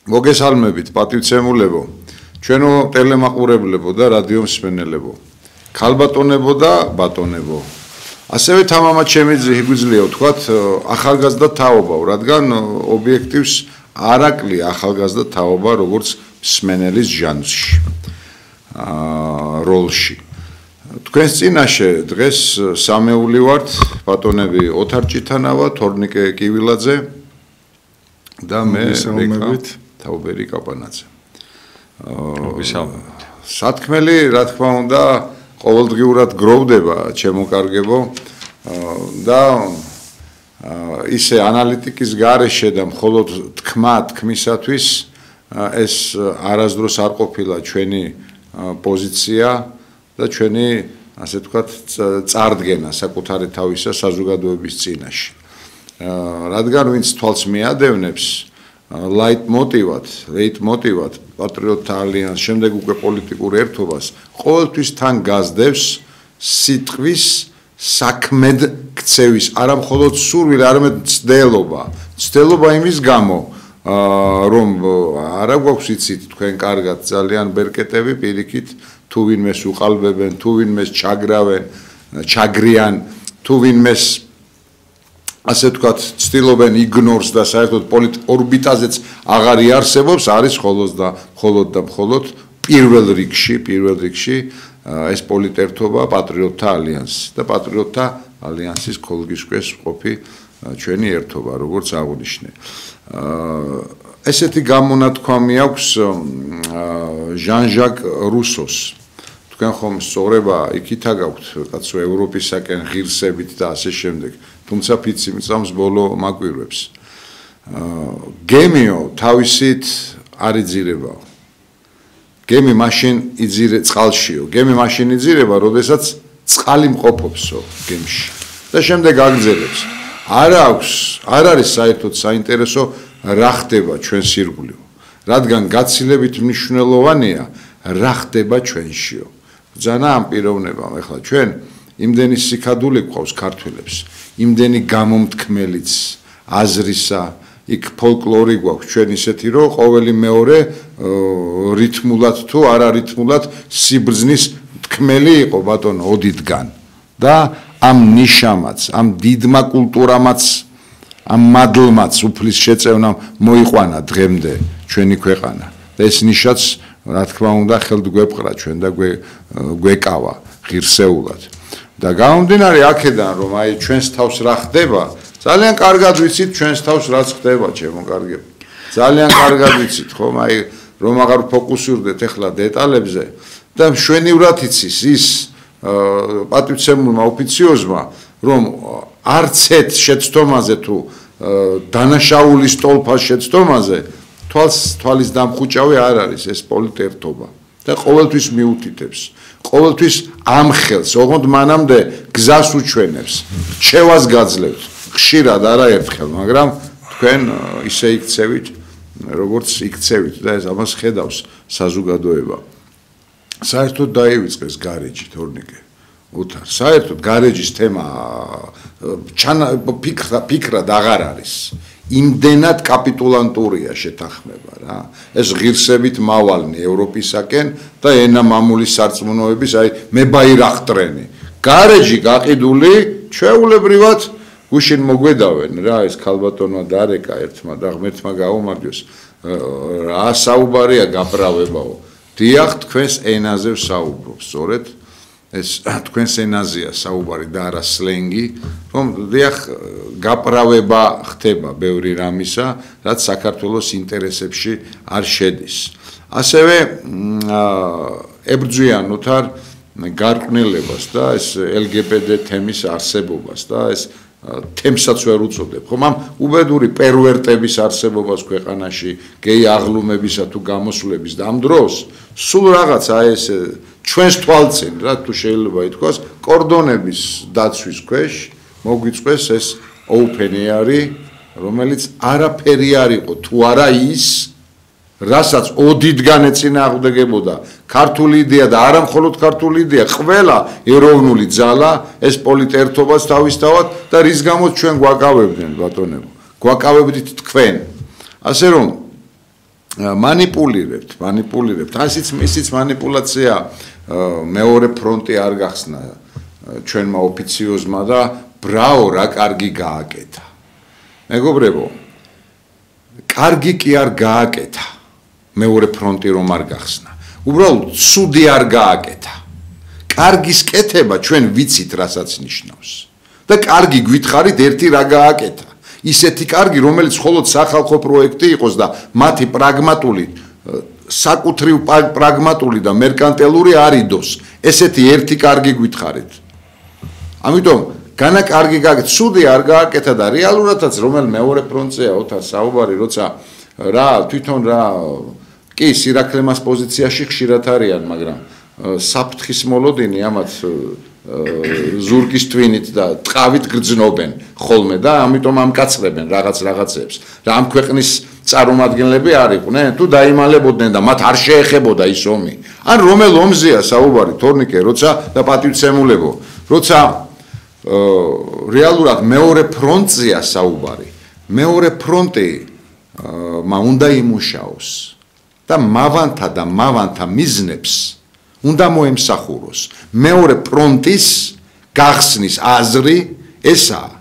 მოგესალმებით პატივცემულებო, ჩვენო ტელემაყურებლებო და რადიო მსმენელებო, ქალბატონებო და ბატონებო. ასევე თამამად შეგვიძლია ვთქვათ ახალგაზრდა თაობაო, რადგან ობიექტივს არ აკლია ახალგაზრდა თაობა როგორც მსმენელის ჟანრში, როლში. თქვენს წინაშე დღეს სამეული ვართ, ბატონები ოთარ ჭითანავა, თორნიკე კივილაძე და მე თაობერი კაპანაძე. სათქმელი, რა თქმა უნდა, ყოველდღიურად გროვდება, ჩემო და ისე ანალიტიკის გარეშე და მხოლოდ თქმისათვის ეს არასდროს არ ყოფილა ჩვენი პოზიცია და ჩვენი, ასე ვთქვათ, წარდგენა საკუთარი თავისა საზოგადოების წინაშე. რადგან ვინც თვალს მიადევნებს ლეიტმოტივად პატრიოტთა ალიანსს, შემდეგ უკვე პოლიტიკურ ერთობას, ყოველთვის თან გასდევს სიტყვის საქმედ ქცევის, არა მხოლოდ სურვილი, არამედ ცდელობა იმის გამო, რომ არა გვაქვს იცით თქვენ კარგად ძალიან ბერკეტები პირიქით, თუ ვინმეს უყალბებენ, თუ ვინმეს ჩაგრიან, თუ ვინმეს ასე ვთქვათ, ცდილობენ იგნორს და საერთოდ ორბიტაზეც აღარ იარსებობს, არის მხოლოდ პირველ რიგში ეს პოლიტერთობა პატრიოტთა ალიანსი და პატრიოტთა ალიანსის ქოლგისკვეს ყოფი ჩვენი ერთობა, როგორც აღნიშნე. ესეთი გამონათქვამი აქვს ჟან-ჟაკ რუსოს. თქვენ ხომ სწორება იქითა გაქვთ, კაცო, ევროპისაკენ ღირსებით და ასე შემდეგ. თუმცა ფიცი მიწამს ბოლო მაკვირვებს. გემიო თავისით არ იძირებაო. გემი მაშინ წყალშიო. გემი მაშინ იძირება, როდესაც წყალი მყოფობსო გემში. და შემდეგ აგრძელებს. არ არის საერთოდ საინტერესო რა ხდება ჩვენს ირგვლივ. რადგან გაცილებით მნიშვნელოვანია რა ხდება ჩვენშიო. ბრძანა ამ პიროვნებამ ახლა ჩვენ იმდენი სიქადული გვყავს ქართველებს, იმდენი გამომთქმელიც აზრისა, იქ ფოლკლორი გვაქვს ჩვენ ისეთი, რომ ყოველი მეორე რითმულად თუ არა რითმულად სიბრძნის თქმელი იყო ბატონო ოდითგან და ამ ნიშამაც, ამ დიდმა კულტურამაც, ამ მადლმაც უფლის შეწევნამ მოიყვანა დღემდე ჩვენი ქვეყანა და ეს ნიშაც რა თქმა უნდა ხელთ გვეპყრა ჩვენ და გვეკავა ღირსეულად. და გამომდინარე აქედან რომ აი ჩვენს თავს რა ხდება, ძალიან კარგად ვიცით ჩვენს თავს რაც ხდება, ჩემო კარგები. ძალიან კარგად ვიცით, ხომ? აი რომ აღარ ფოკუსირდეთ ახლა დეტალებზე და მშვენივრად იცის ის პატივცემულმა ოფიციოზმა, რომ არც ერთ შეცდომაზე თუ დანაშაულის სტოლფას შეცდომაზე თვალის დამხუჭავი არ არის ეს პოლიტერთობა და ყოველთვის მიუთითებს. ყოველთვის ამხელს, ოღონდ მანამდე გზას უჩვენებს, რჩევას გაძლევთ, ხშირად არაერთხელ, მაგრამ თქვენ ისე იქცევით, როგორც იქცევით და ეს ამას ხედავს საზოგადოება. საერთოდ დაივიწყეს გარეჯი, თორნიკე, ოთარ, საერთოდ გარეჯის თემა ფიქრად აღარ არის. იმდენად კაპიტულანტურია შეთანხმება რა. ეს ღირსებით მავალნი ევროპისაკენ და ენა მამული სარწმუნოების, აი მე ბაირახტრენი. გარეჯი გაყიდული, ჩვეულებრივად გუშინ მოგვედავენ რა, ეს ქალბატონმა დარეკა ერთმა და ღმერთმა გაუმარჯოს. რა საუბარია გაბრალებაო. დიახ, თქვენს ენაზე ვსაუბრობ, სწორედ ეს თქვენს ენაზეა საუბარი და არა სლენგი, რომ დიახ გაправება ხდება ბევრი რამისა, რაც საქართველოს ინტერესებში არ შედის. ასევე ებრძვიან ოთარ გარყვნილებას და ეს LGBT თემის არსებობას და ეს თემსაც ვერ უწოდებ. ხომ ამ უბედური პერვერტების არსებობას ქვეყანაში, გეი აღლუმებისა თუ გამოსვლების და ამ დროს სულ რაღაც აი ეს ჩვენს თვალწინ რა თუ შეიძლება ითქვას, კორდონების დაცვის ქვეშ მოგვიწვეს ეს open air-ი, რომელიც არაფერი არ იყო თუ არა ის, რასაც ოდითგან ეწინააღმდეგებოდა ქართული იდეა და არა მხოლოდ ქართული იდეა, ყველა ეროვნული ძალა ეს პოლიტერთობას თავისთავად და რის გამოც ჩვენ გვაკავებდნენ ბატონებო. გვაკავებდით თქვენ. ასე რომ манипулირებთ. ისიც манипуляცია მეორე ფრონტი არ გახსნა ჩვენმა ოფიციოზმა და ბრაო რა კარგი გააკეთა. მეგობრებო, კარგი კი არ გააკეთა. მეორე ფრონტი რომ არ გახსნა. უბრალოდ ცუდი არ გააკეთა. კარგის კეთება ჩვენ ვიცით რასაც ნიშნავს. და კარგი გვითხრით ერთი რა გააკეთა. ისეთი კარგი, რომელიც მხოლოდ სახალხო პროექტი იყოს და მათი პრაგმატული, საკუთრივ პრაგმატული და მერკანტილური არ იდოს. ესეთი ერთი კარგი გვითხრით. ამიტომ განა კარგი გააკეთა, ცუდი არ გააკეთა და რეალურადაც რომელ მეორე ფრონტზეა ოთარ საუბარი, როცა რა თვითონ რა კი სირაქლემას პოზიციაში ხშირად არიან, მაგრამ საფრთხის მოლოდინი ამათ ზურგის twinit და ტყავით გრძნობენ ხოლმე და ამიტომ ამკაცრებენ რაღაცებს. რა ამ ქვეყნის წარმომადგენლები არ იყვნენ, თუ დაიმალებოდნენ და მათ არ შეეხებოდა ის ომი. ან რომელ ომზეა საუბარი, თორნიკე, როცა და პატივცემულებო, როცა რეალურად მეორე ფრონტზეა საუბარი. მეორე ფრონტი უნდა იმუშაოს და მავანთა მიზნებს უნდა მოემსახუროს. მეორე ფრონტის გახსნის აზრი ესაა.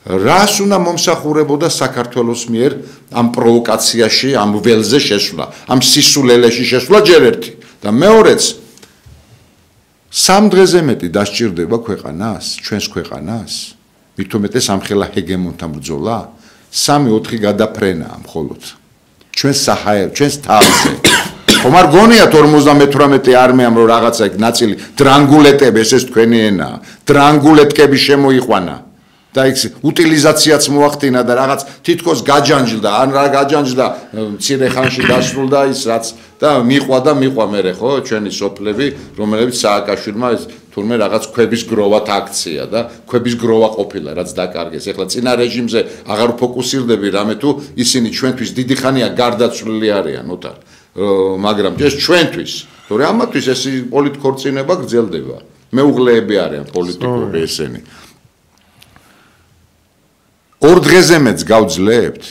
რას უნდა მომსახურებოდა საქართველოს მიერ ამ პროვოკაციაში, ამ ველზე შესვლა, ამ სისულელეში შესვლა ჯერ ერთი და მეორეც სამ დღეზე მეტი დასჭირდება ქვეყანას, ჩვენს ქვეყანას, მით უმეტეს ამხელა ჰეგემონთან ბრძოლა, 3-4 გადაფრენაა მხოლოდ ჩვენს საჰაერო, ჩვენს თავზე. ხომ არ გონიათ 58 არმიამ რომ რაღაცა იქ ნაწილი დრანგულეტებს, ეს თქვენი ენაა, დრანგულეტკები შემოიყვანა და იქ უტილიზაციაც მოახდინა და რაღაც თითქოს გაჯანჯდა, ან რა გაჯანჯდა, მცირე ხანში დასრულდა ის რაც და მიყვა მერე ხო, ჩვენი სოფლები, რომლებიც სააკაშვილმა თურმე რაღაც ქვების გროვათ აქცია და ქვების გროვა ყოფილა, რაც დაკარგეს. ეხლა წინა რეჟიმზე აღარ ფოკუსირდები რამე თუ ისინი ჩვენთვის დიდი ხანია გარდაცვლილი არიან, ოთარ. მაგრამ ეს ჩვენთვის, თორე ამათვის ეს პოლიტქორწინება გრძელდება. მეუღლეები არიან პოლიტიკური ესენი. ორ დღეზე მეც გავძლებთ.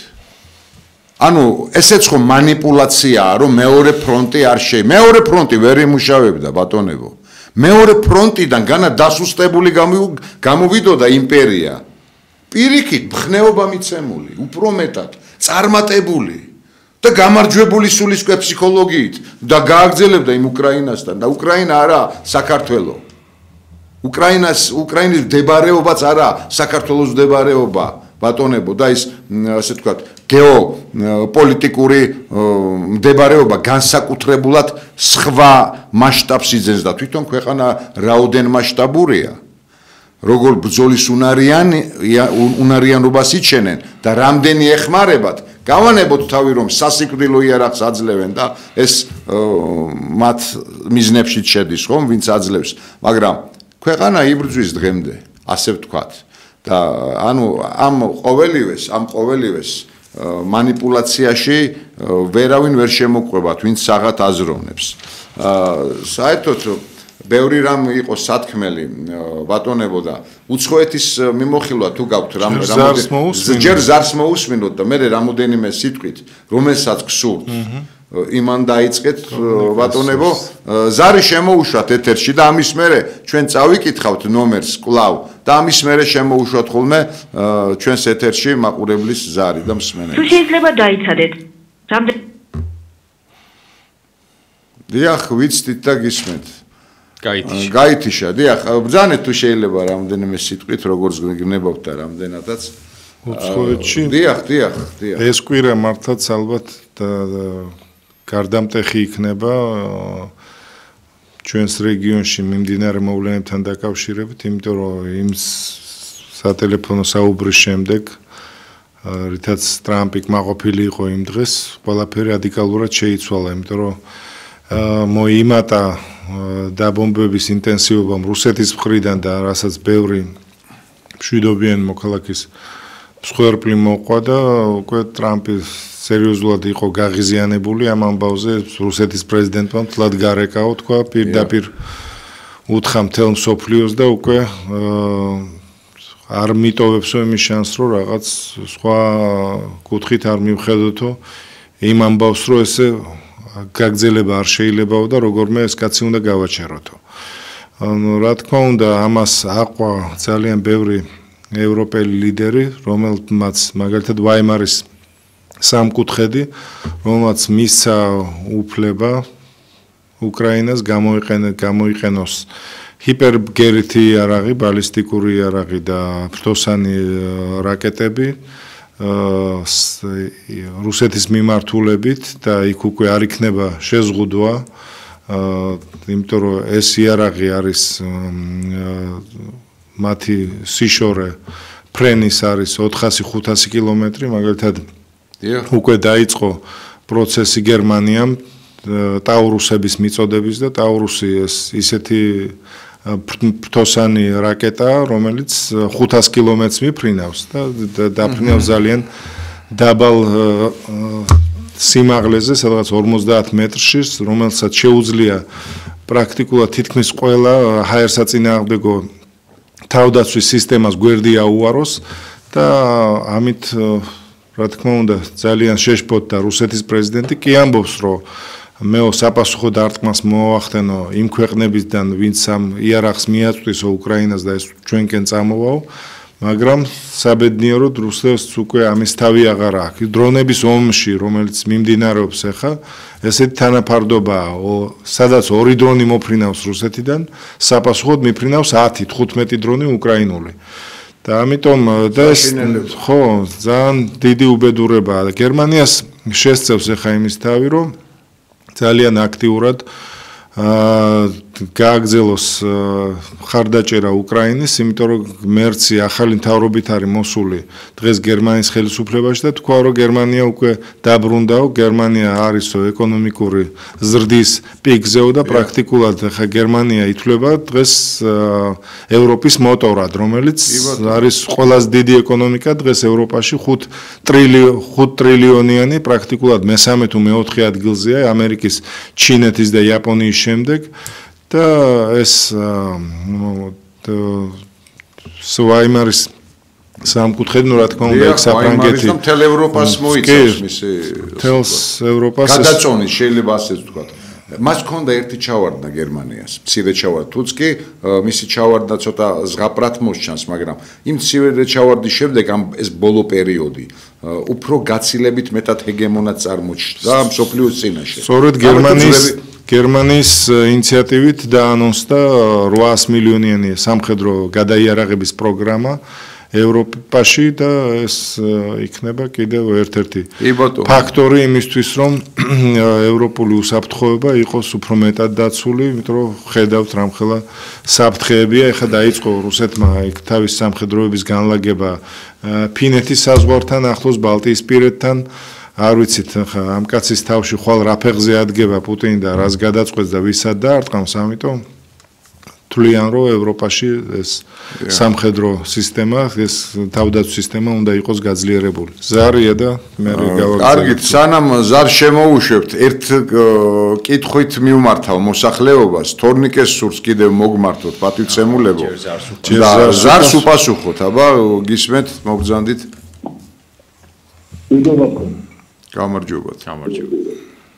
ანუ ესეც ხომ манипуляციაა, რომ მეორე ფრონტი არ მეორე ფრონტი ვერ იმუშავებდა ბატონებო. მეორე ფრონტიდან განა დასუსტებული გამოვიდოდა იმპერია. პირიქით მხნეობა მიცემული, უფრო მეტად წარმატებული და გამარჯვებული სულისკვე ფსიქოლოგიით და გააგრძელებდა იმ უკრაინასთან და უკრაინა არა საქართველო. უკრაინის მდებარეობაც არა საქართველოს მდებარეობა ბატონებო და ის ასე ვთქვათ გეოპოლიტიკური მდებარეობა განსაკუთრებულად სხვა მასშტაბს იძენს და თვითონ ქვეყანა რაოდენ მასშტაბურია. როგორ ბრძოლის უნარიანობას იჩენენ და რამდენი ეხმარებათ გავანებოთ თავი რომ სასიკვდილო იარაღს აძლევენ და ეს მათ მიზნებში შედის ხომ ვინც აძლევს მაგრამ ქვეყანა იბრძვის დღემდე ასე ვთქვათ და ანუ ამ ყოველივეს манипуляციაში ვერავინ ვერ შემოყვება ვინც საღათ აზროვნებს საერთოდ ბევრი რამ იყო სათქმელი ბატონებო და უცხოეთის მიმოხილვა თუ გაქვთ ჯერ ზარს მოусმინოთ და მე რამოდენიმე სიტყვით რომელსაც გსურთ იმან დაიწყეთ ბატონებო ზარი შემოუშვათ ეთერში და ამის მერე ჩვენ წავიკითხავთ ნომერს კლავ და ამის მერე შემოუშვათ ხოლმე ჩვენს ეთერში მაყურებლის ზარი და მსმენელი. თუ შეიძლება დაიცადეთ. დიახ, ვიცით და გისმენთ. გაითიშა, დიახ, ბრძანეთ თუ შეიძლება რამდენიმე სიტყვით როგორც გნებავთ და რამდენადაც. უცხოეთში. დიახ. ეს კვირა მართლაც ალბათ და გარდამტეხი იქნება ჩვენს რეგიონში მიმდინარე მოვლენებთან დაკავშირებით, იმიტომ რომ იმ სატელეფონო საუბრის შემდეგ, რითაც ტრამპი კმაყოფილი იყო იმ დღეს, ყველაფერი რადიკალურად შეიცვალა, იმიტომ რომ მოიმატა დაბომბების ინტენსივობამ რუსეთის მხრიდან და რასაც ბევრი მშვიდობიანი მოქალაქის მსხვერპლი მოყვა და უკვე ტრამპი სერიოზულად იყო გაღიზიანებული ამ ამბავზე რუსეთის პრეზიდენტმა თლად გარეკაო თქვა პირდაპირ უთხრა მთელ მსოფლიოს და უკვე არ მიტოვებსო იმის შანსს რომ რაღაც სხვა კუთხით არ მივხედოთო იმ ამბავს, რომ ესე გაგრძელება არ შეიძლებაო და როგორმე ეს კაცი უნდა გავაჩეროთო. ანუ რა თქმა უნდა, ამას აყვა ძალიან ბევრი ევროპელი ლიდერი, რომელთაც მაგალითად ვაიმარის სამკუთხედი, რომელმაც მისცა უფლება უკრაინას გამოიყენოს ჰიპერგერითი იარაღი, ბალისტიკური იარაღი და ფრთოსანი რაკეტები რუსეთის მიმართულებით და იქ უკვე არ იქნება შეზღუდვა, იმიტომ რომ ეს იარაღი არის მათი სიშორე ფრენის არის 400-500 კილომეტრი, მაგალითად უკვე დაიწყო პროცესი გერმანიამ ტაურუსების მიწოდების და ტაურუსი ეს ისეთი ფრთოსანი რაკეტაა, რომელიც 500 კილომეტრს მიფრინავს და დაფრინავს ძალიან დაბალ სიმაღლეზე, სადღაც 50 მეტრში, რომელსაც შეუძლია პრაქტიკულად თითქმის ყველა ჰაერსაწინააღმდეგო თავდაცვის სისტემას გვერდი აუაროს და ამით რა თქმა უნდა ძალიან შეშფოთდა რუსეთის პრეზიდენტი კი ამბობს რომ მეო საპასუხო დარტყმას მოახდენო იმ ქვეყნებისგან ვინც ამ იარაღს მიაწვდისო უკრაინას და ეს ჩვენკენ წამოვაო მაგრამ საბედნიეროდ რუსეთს უკვე ამის თავი აღარ აქვს დრონების ომში რომელიც მიმდინარეობს ახლა ესეთი თანაფარდობაა სადაც 2 დრონი მოფრინავს რუსეთიდან საპასუხოდ მიფრინავს 10-15 დრონი უკრაინული და ამიტომ და ეს ხო ძალიან დიდი უბედურებაა გერმანიას შესწევს ახლა იმის თავი რომ ძალიან აქტიურად გააგზელოს ხარდაჭერა უკრაინის, იმიტომ რომ მერცი ახალი მთავრობით არის მოსული დღეს გერმანიის ხელისუფლებაში და თქვა რომ გერმანია უკვე დაბრუნდაო, გერმანია არისო ეკონომიკური ზრდის პიკზეო და პრაქტიკულად ახლა გერმანია ითვლება დღეს ევროპის მოტორად, რომელიც არის ყველაზე დიდი ეკონომიკა დღეს ევროპაში 5 ტრილიონიანი, პრაქტიკულად მე-3 თუ მე-4 ადგილზეა ამერიკის, ჩინეთის და იაპონიის შემდეგ და ეს ვაიმარის სამკუთხედი რა თქმა უნდა ეგ საფრანგეთი მთელ ევროპას მოიცავს მისი მთელს ევროპას გადაწონის შეიძლება ასე ვთქვათ მას ჰქონდა ერთი ჩავარდნა გერმანიას მცირე ჩავარდნა თუც კი მისი ჩავარდნა ცოტა ზღაპრად მოსჩანს მაგრამ იმ მცირე ჩავარდის შემდეგ ამ ეს ბოლო პერიოდი უფრო გაცილებით მეტად ჰეგემონად წარმოჩნდა მსოფლიოს წინაშე სწორედ გერმანიის ინიციატივით დაანონსდა 800 მილიონიანი სამხედრო გადაიარაღების პროგრამა ევროპაში და ეს იქნება კიდევ ერთ-ერთი ფაქტორი იმისთვის რომ ევროპული უსაფრთხოება იყოს უფრო მეტად დაცული, იმიტომ რომ ხედავთ რამხელა საფრთხეებია, ეხლა დაიწყო რუსეთმა იქ თავის სამხედროების განლაგება ფინეთის საზღვართან ახლოს ბალტიისპირეთთან არ ვიცით ხა ამ კაცის თავში ხვალ რა ფეხზე ადგება პუტინი და რას გადაწყვეტს და ვისაც დაარტყამს ამიტომ თვლიან რომ ევროპაში ეს სამხედრო სისტემა ეს თავდაცვის სისტემა უნდა იყოს გაძლიერებული ზარია და მე გავაგზავნე კარგით სანამ ზარ შემოუშვებთ ერთ კითხვით მივმართავ მოსახლეობას თორნიკეს სურს კიდევ მოგმართოთ პატივცემულებო და ზარს უპასუხოთ აბა გისმენთ მოგზანდით გამარჯობათ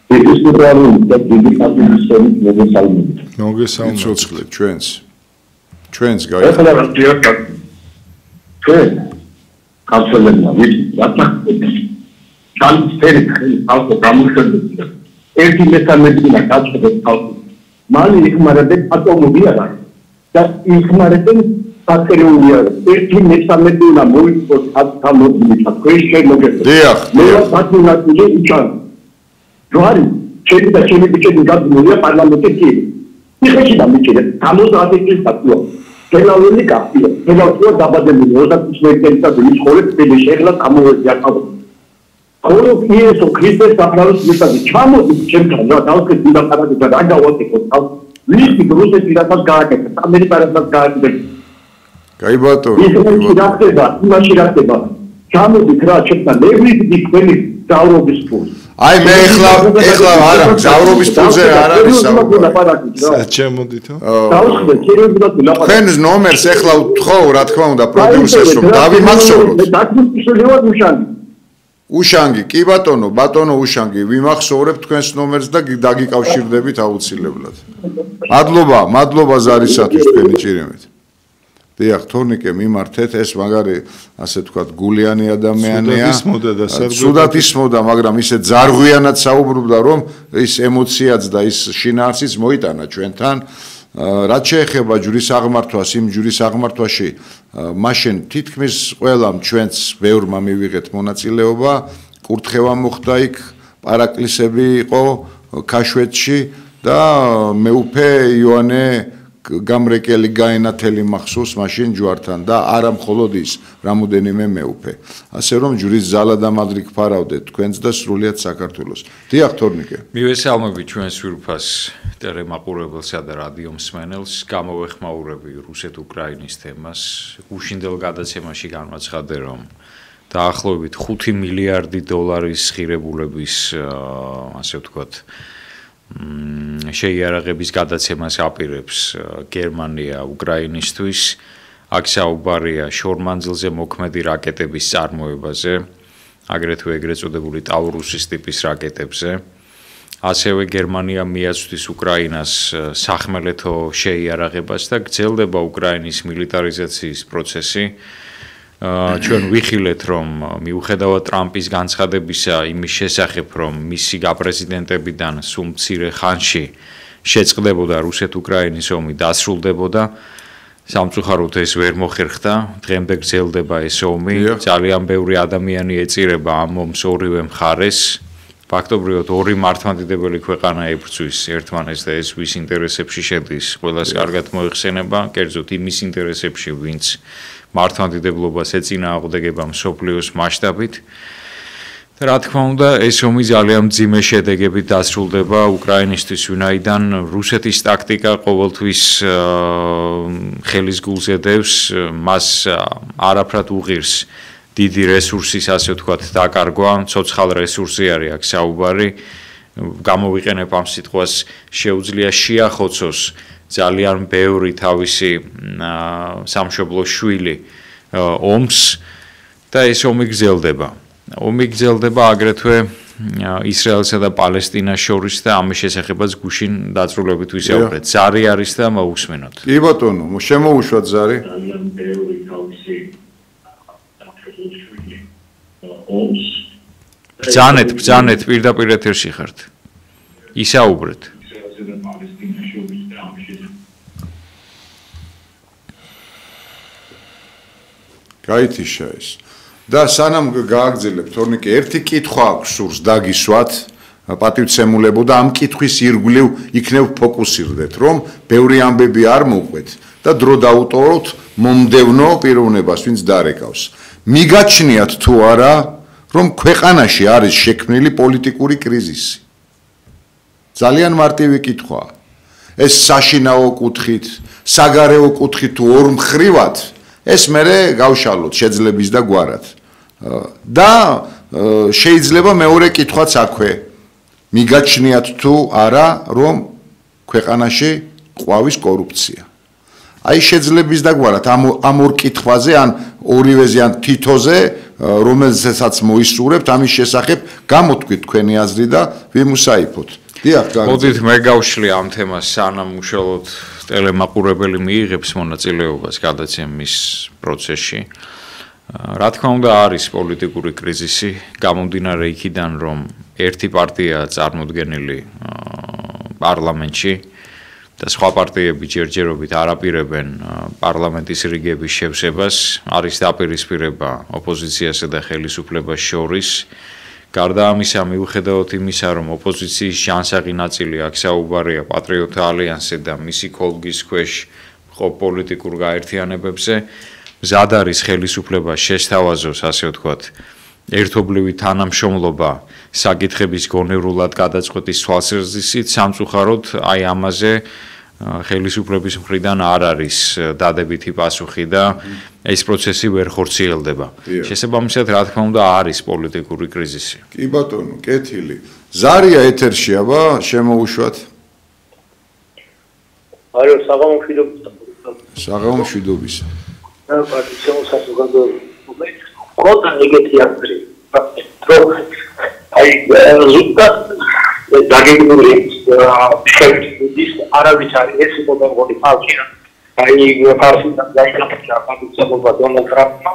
ეს პროგრამა და დიდი პატივისცემით მოგესალმებით ცოცხლეთ ჩვენს გაიგეთ ახლა რა დიახ ჩვენ კავშირებმა ვიცი რატო ჩანწერი ხალხო გამოშვებდა ერთი მესამედი კაცებს ხალხო მალე იხმარებენ ატომური არა და იხმარებენ ბაქტერიული არა ერთი მესამედი უნდა მოიწოს ატომური ჩაქრიშე მოგეთ დიახ მე პატიმატი უჩან ჯواري ჩემი და ჩემი ბიჭები გადმოია პარლამენტში იხეში და ბიჭები 70 წლის დაწვა გენერალური კაფია გენერალური დაბადებული 25 წელიწად ის ხოლმე პედე შეგლა გამოვედი აკავო ხოლო იესო ქრისტეს საფლავის მისადი ჩამოდი ჩემთან რა დავკეთ და პარადი და დაგავატეკო ვისი რუსეთი რასაც გააკეთა ამერიკასაც გააკეთა გაიბატო იმაში რა ხდება ჩამოდი რა ჩემთან ლევრიდი თქვენი დავრობის ფულს აი მე ეხლა არა გზავრობის ფულზე არ არის საჩემოდითო თქვენ ნომერს ეხლა ვთხოვ რა თქმა უნდა პროდიუსერს რომ დავიმახსოვროთ უშანგი, კი ბატონო, ბატონო უშანგი, ვიმახსოვრებ თქვენს ნომერს და დაგიკავშირდებით აუცილებლად. მადლობა ზარისათვის თქვენი ჭირემით. დიახ, თორნიკე მიმართეთ, ეს მაგარი, ასე ვთქვათ, გულიანი ადამიანია. სუდად ისმოდა, მაგრამ ისე ძარღვიანად საუბრობდა, რომ ის ემოციაც და ის შინაარსიც მოიტანა ჩვენთან. რაც შეეხება ჯვრის აღმართვას, იმ ჯვრის აღმართვაში მაშინ თითქმის ყველამ ჩვენც ბევრმა მივიღეთ მონაწილეობა, კურთხევა მოხდა იქ, პარაკლისები იყო ქაშვეთში და მეუფე იოანე გამრეკელი გაენათელი მახსოვს მაშინ ჯვართან და არა მხოლოდ ის, რამოდენიმე მეუფე. ასე რომ ჯვრის ზალა და მადრი გფარავდეთ თქვენც და სრულიად საქართველოს. დიახ, თორნიკე. მივესალმები ჩვენს ვირფას ტელემაყურებელსა და რადიო მსმენელს, გამოვეხმაურები რუსეთ-უკრაინის თემას. გუშინდელ გადაცემაში განვაცხადე, რომ დაახლოებით 5 მილიარდი დოლარის ღირებულების, ასე ვთქვათ, შეიარაღების გადაცემას აპირებს გერმანია უკრაინისთვის. აქ საუბარია შორმანძილზე მოქმედი რაკეტების წარმოებაზე, აგრეთვე ეგრეთ წოდებული ტაურუსის ტიპის რაკეტებზე. ასევე გერმანია მიაწვდის უკრაინას სახმელეთო შეიარაღებას და გრძელდება უკრაინის მილიტარიზაციის პროცესი. ჩვენ ვიხილეთ, რომ მიუხედავად ტრამპის განცხადებისა იმის შესახებ, რომ მისი გაპრეზიდენტებიდან სულ მცირე ხანში შეწყდებოდა რუსეთ-უკრაინის ომი დასრულდებოდა, სამწუხაროდ ეს ვერ მოხერხდა. დღემდე გრძელდება ეს ომი. ძალიან ბევრი ადამიანი ეწირება ამ ომს ორივე მხარეს. ფაქტობრივად ორი მართლმადიდებელი ქვეყანა ებრძვის ერთმანეთს და ეს ვის ინტერესებში შედის, ყველას კარგად მოიხსენება, კერძოდ იმის ინტერესებში, ვინც მართლმადიდებლობას ეწინააღმდეგება მსოფლიოს მასშტაბით. რა თქმა უნდა, ეს ომი ძალიან მძიმე შედეგებით დასრულდება უკრაინისთვის, ვინაიდან რუსეთის ტაქტიკა ყოველთვის ხელის გულზე დევს, მას არაფრად უღირს დიდი რესურსის, ასე ვთქვათ, დაკარგვა, ცოცხალ რესურსი არის აქ საუბარი. გამოვიყენებ ამ სიტყვას, შეუძლია შეახოცოს ძალიან ბევრი თავისი სამშობლო შვილი ომს და ეს ომი გრძელდება. ომი გრძელდება აგრეთვე ისრაელსა და პალესტინას შორის და ამის შესახებაც გუშინ დაწვრილებით ვისაუბრეთ. ზარი არის და მოусმენოთ. კი ბატონო, შემოუშვათ ზარი. ძალიან ბევრი თავისი ომს. ბრძანეთ, პირდაპირ ეთერში ხართ. ისაუბრეთ. გაითიშა ეს. და სანამ გააგრძელებ, თორნიკე, ერთი კითხვა აქვს სურს დაგისვათ, პატივცემულებო და ამ კითხვის ირგვლივ იქნებ ფოკუსირდეთ, რომ ბევრი ამბები არ მოყვეთ და დრო დაუტოვოთ მომდევნო პიროვნებას, ვინც დარეკავს. მიგაჩნიათ თუ არა, რომ ქვეყანაში არის შექმნილი პოლიტიკური კრიზისი. ძალიან მარტივი კითხვაა. ეს საშინაო კუთხით, საგარეო კუთხით თუ ორმხრივად, ეს მერე გავშალოთ შეძლების და გვარად. და შეიძლება მეორე კითხვაც აქვე. მიგაჩნიათ თუ არა, რომ ქვეყანაში ყვავის კორუფცია. აი შეძლების და გვარად ამ ორ კითხვაზე ან ორივეზე ან თითოზე, რომელზეც მოისურვებთ, ამის შესახებ გამოთქვით თქვენი აზრი და ვიმუსაიფოთ. დიახ, მოდით მე გავშლი ამ თემას, სანამ უშუალოდ ტელემაყურებელი მიიღებს მონაწილეობას გადაცემის პროცესში. რა თქმა უნდა, არის პოლიტიკური კრიზისი, გამომდინარე იქიდან, რომ ერთი პარტია წარმოდგენილი პარლამენტში და სხვა პარტიები ჯერჯერობით არ აპირებენ პარლამენტის რიგების შევსებას, არის დაპირისპირება ოპოზიციასა და ხელისუფლებას შორის. გარდა ამისა, მიუხედავად იმისა, რომ ოპოზიციის ჟანსაღი ნაწილი აქ საუბარია პატრიოტთა ალიანსზე და მისი ქოლგის ქვეშ მყოფ პოლიტიკურ გაერთიანებებზე, მზად არის ხელისუფლებას შესთავაზოს, ასე ვთქვათ, ერთობლივი თანამშრომლობა საკითხების გონევრულად გადაწყვეტის თვალსაზრისით, სამწუხაროდ აი ამაზე ხელისუფლების მხრიდან არ არის დადებითი პასუხი და ეს პროცესი ვერ ხორციელდება. შესაბამისად, რა თქმა უნდა, არის პოლიტიკური კრიზისი. კი ბატონო, კეთილი. ზარია ეთერში, აბა, შემოუშვათ. ალო, საღამომშვიდობისა. საღამომშვიდობისა. პარტიზანულ საზოგადოებას. ხოდა ეგეთი აზრი. აი ზუსტად დაგეგმული შეფერდის არავის არის ეს მოგონი ფალკია აი ფარსიდან დაიწყება პარტიზანობა დონალდ ტრამპმა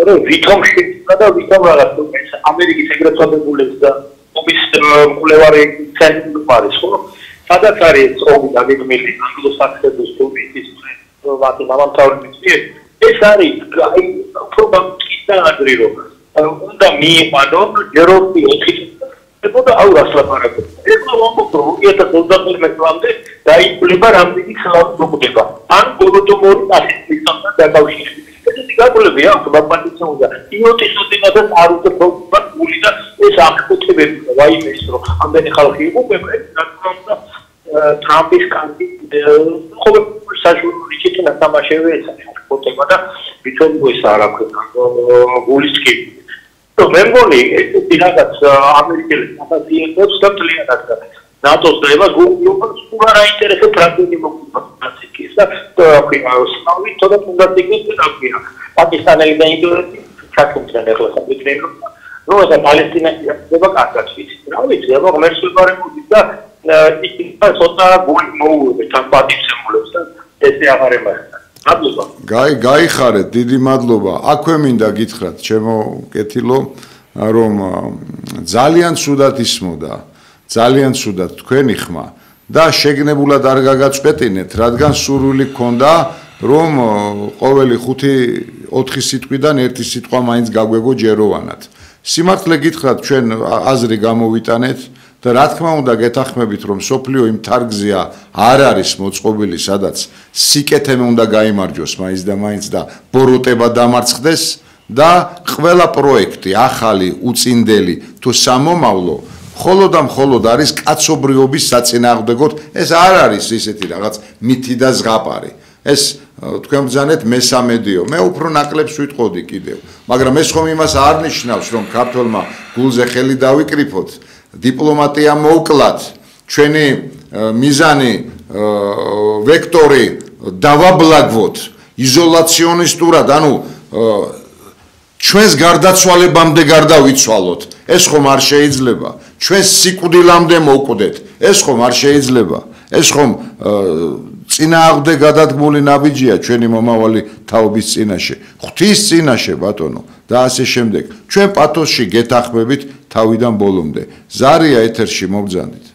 რომ ვითომ შეიძა და ვითომ რაღაც ეს ამერიკის ეგრეთ წოდებული და ომის მკვლევარი ცენტრი არის ხო სადაც არის ომი დაგეგმილი ანგლო-საქსების სტუდიის ვატი მამამთავრების მიერ ეს არის აი პრობლემის დაადრი რომ უნდა მიიყვანონ ჯეროდი 4 და აურას ლაპარაკობ. ეს მომხდარა 2021 წლამდე დაიწყება რამდენი ხალხი მოკვდება. ან გოლოდომორი ასისტანტთან დაკავშირებით. ეს დიგაბლები აქვს ბაბანიცაუდა. იოტის ოდენადაც არ უწევდა გული და ეს აკუთებები ვაიმე ის რომ ამდენი ხალხი იღუპება ეს რა ტრამპის კანდი ხოლმე საშუალო რიცხვი თამაშები ეს აკუთება და ვითომ ეს არ აქვს გულისკი მე მგონი ეს რაღაც ამერიკელი საფასიანებს და თლიანად ნატოს და ევას გულობას სულ არ აინტერესებს ტრამპი მოგვიწევს და სავით თორე ფუნდაციის ტრამპია პაკისტანელი და ინდოეთი ჩაკუნდნენ ახლა საბჭოთა ნუ ეს პალესტინაში ხდება კარგად ვიცი რა ვიცი აბა ღმერთს ვიყარებოდი და ის ცოტა გული მოუვებთ ამ პატივცემულებს და ესე აღარ ემართა მადლობა. გაიხარეთ, დიდი მადლობა. აქვე მინდა გითხრათ, ჩემო კეთილო, რომ ძალიან ცუდად ისმოდა, ძალიან ცუდად თქვენი ხმა და შეგნებულად არ გაგაწყვეტინეთ, რადგან სურვილი გქონდა, რომ ყოველი 5-4 სიტყვიდან ერთი სიტყვა მაინც გაგვეგო ჯეროვანად. სიმართლე გითხრათ, ჩვენ აზრი გამოვიტანეთ და რა თქმა უნდა გეთანხმებით რომ სოფლიო იმ თარგზეა არ არის მოწყობილი სადაც სიკეთემ უნდა გაიმარჯოს მაინც და მაინც და ბოროტება დამარცხდეს და ყველა პროექტი ახალი უწინდელი თუ სამომავლო მხოლოდ არის კაცობრიობის საწინააღმდეგოდ ეს არ არის ისეთი რაღაც მითი და ზღაპარი ეს თქვენ ბრძანეთ მესამედიო მე უფრო ნაკლებს ვიტყოდი კიდევ მაგრამ ეს ხომ იმას არ ნიშნავს რომ ქართველმა გულზე ხელი დავიკრიფოთ დიპლომატია მოუკლათ ჩვენი მიზანი ვექტორი დავაბლაგვოთ იზოლაციონისტურად ანუ ჩვენს გარდაცვალებამდე გარდავიცვალოთ ეს ხომ არ შეიძლება ჩვენს სიკვდილამდე მოვკვდეთ ეს ხომ არ შეიძლება ეს ხომ წინააღმდეგ გადადგმული ნაბიჯია ჩვენი მომავალი თაობის წინაშე ღვთის წინაშე ბატონო და ასე შემდეგ ჩვენ პათოსში გეთანხმებით თავიდან ბოლომდე ზარია ეთერში მოგძანდით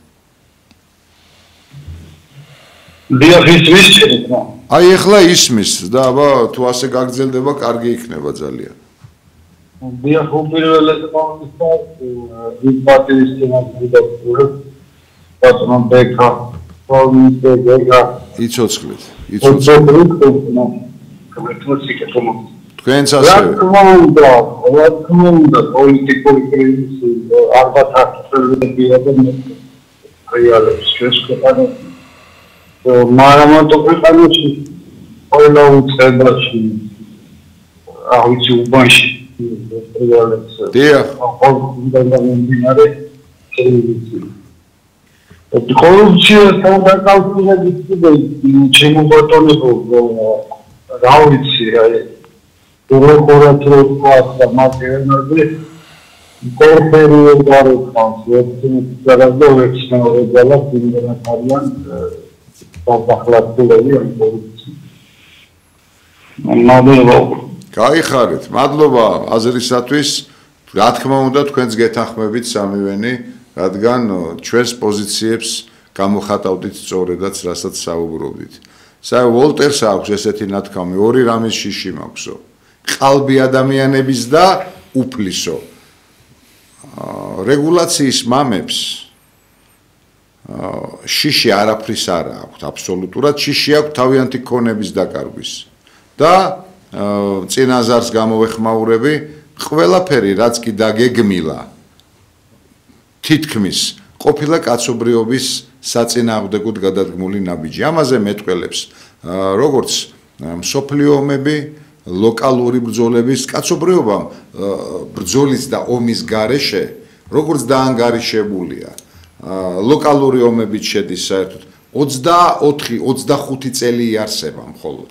აი ეხლა ისმის და აბა თუ ასე გაგრძელდება კარგი იქნება ძალიან დიახ უპირველეს ყოვლისა ის პარტიის წინააღმდეგ პატრონ ბეკა იცოცხლეთ თქვენც ასევე რა თქმა უნდა პოლიტიკური კრიზისი ალბათ აღწევებია და რეალებს ჩვენს ქვეყანაში მაგრამ თუ ქვეყანაში ყველა უწყებაში ავიცი უბანში რეალებს დიახ ყოველდღე მიმდინარე კრიზისი კორუფციასთან დაკავშირებით ჩემო ბატონებო რა ვიცი როგორ და მასენაზე კორუფცია გარეთავს ვეცნიერებს და ვეცნიერებს იმდენად არიან დახლასტულები ამ კორუფციით მადლობა გაიხარეთ მადლობა აზრისათვის რა თქმა უნდა თქვენს გეთანხმებით სამივენი რადგან ჩვენს პოზიციებს გამოხატავდით სწორედაც რასაც საუბრობდით. საერთოდ ვოლტერს აქვს ესეთი ნათქვამი, ორი რამის შიში მაქვსო. ყალბი ადამიანების და უფლისო. რეგულაციის მამებს შიში არაფრის არ აქვს აბსოლუტურად, შიში აქვს თავიანთი ქონების დაკარგვის. და წინაზარს გამოვეხმაურები, ყველაფერი რაც კი დაგეგმილა თითქმის ყოფილა კაცობრიობის საწინააღმდეგოდ გადადგმული ნაბიჯი. ამაზე მეტყველებს როგორც მსოფლიო ომები, ლოკალური ბრძოლების კაცობრიობამ ბრძოლის და ომის გარეშე როგორც დაანგარიშებულია. ლოკალური ომებიც შედის საერთოდ 24-25 წელი იარსება მხოლოდ.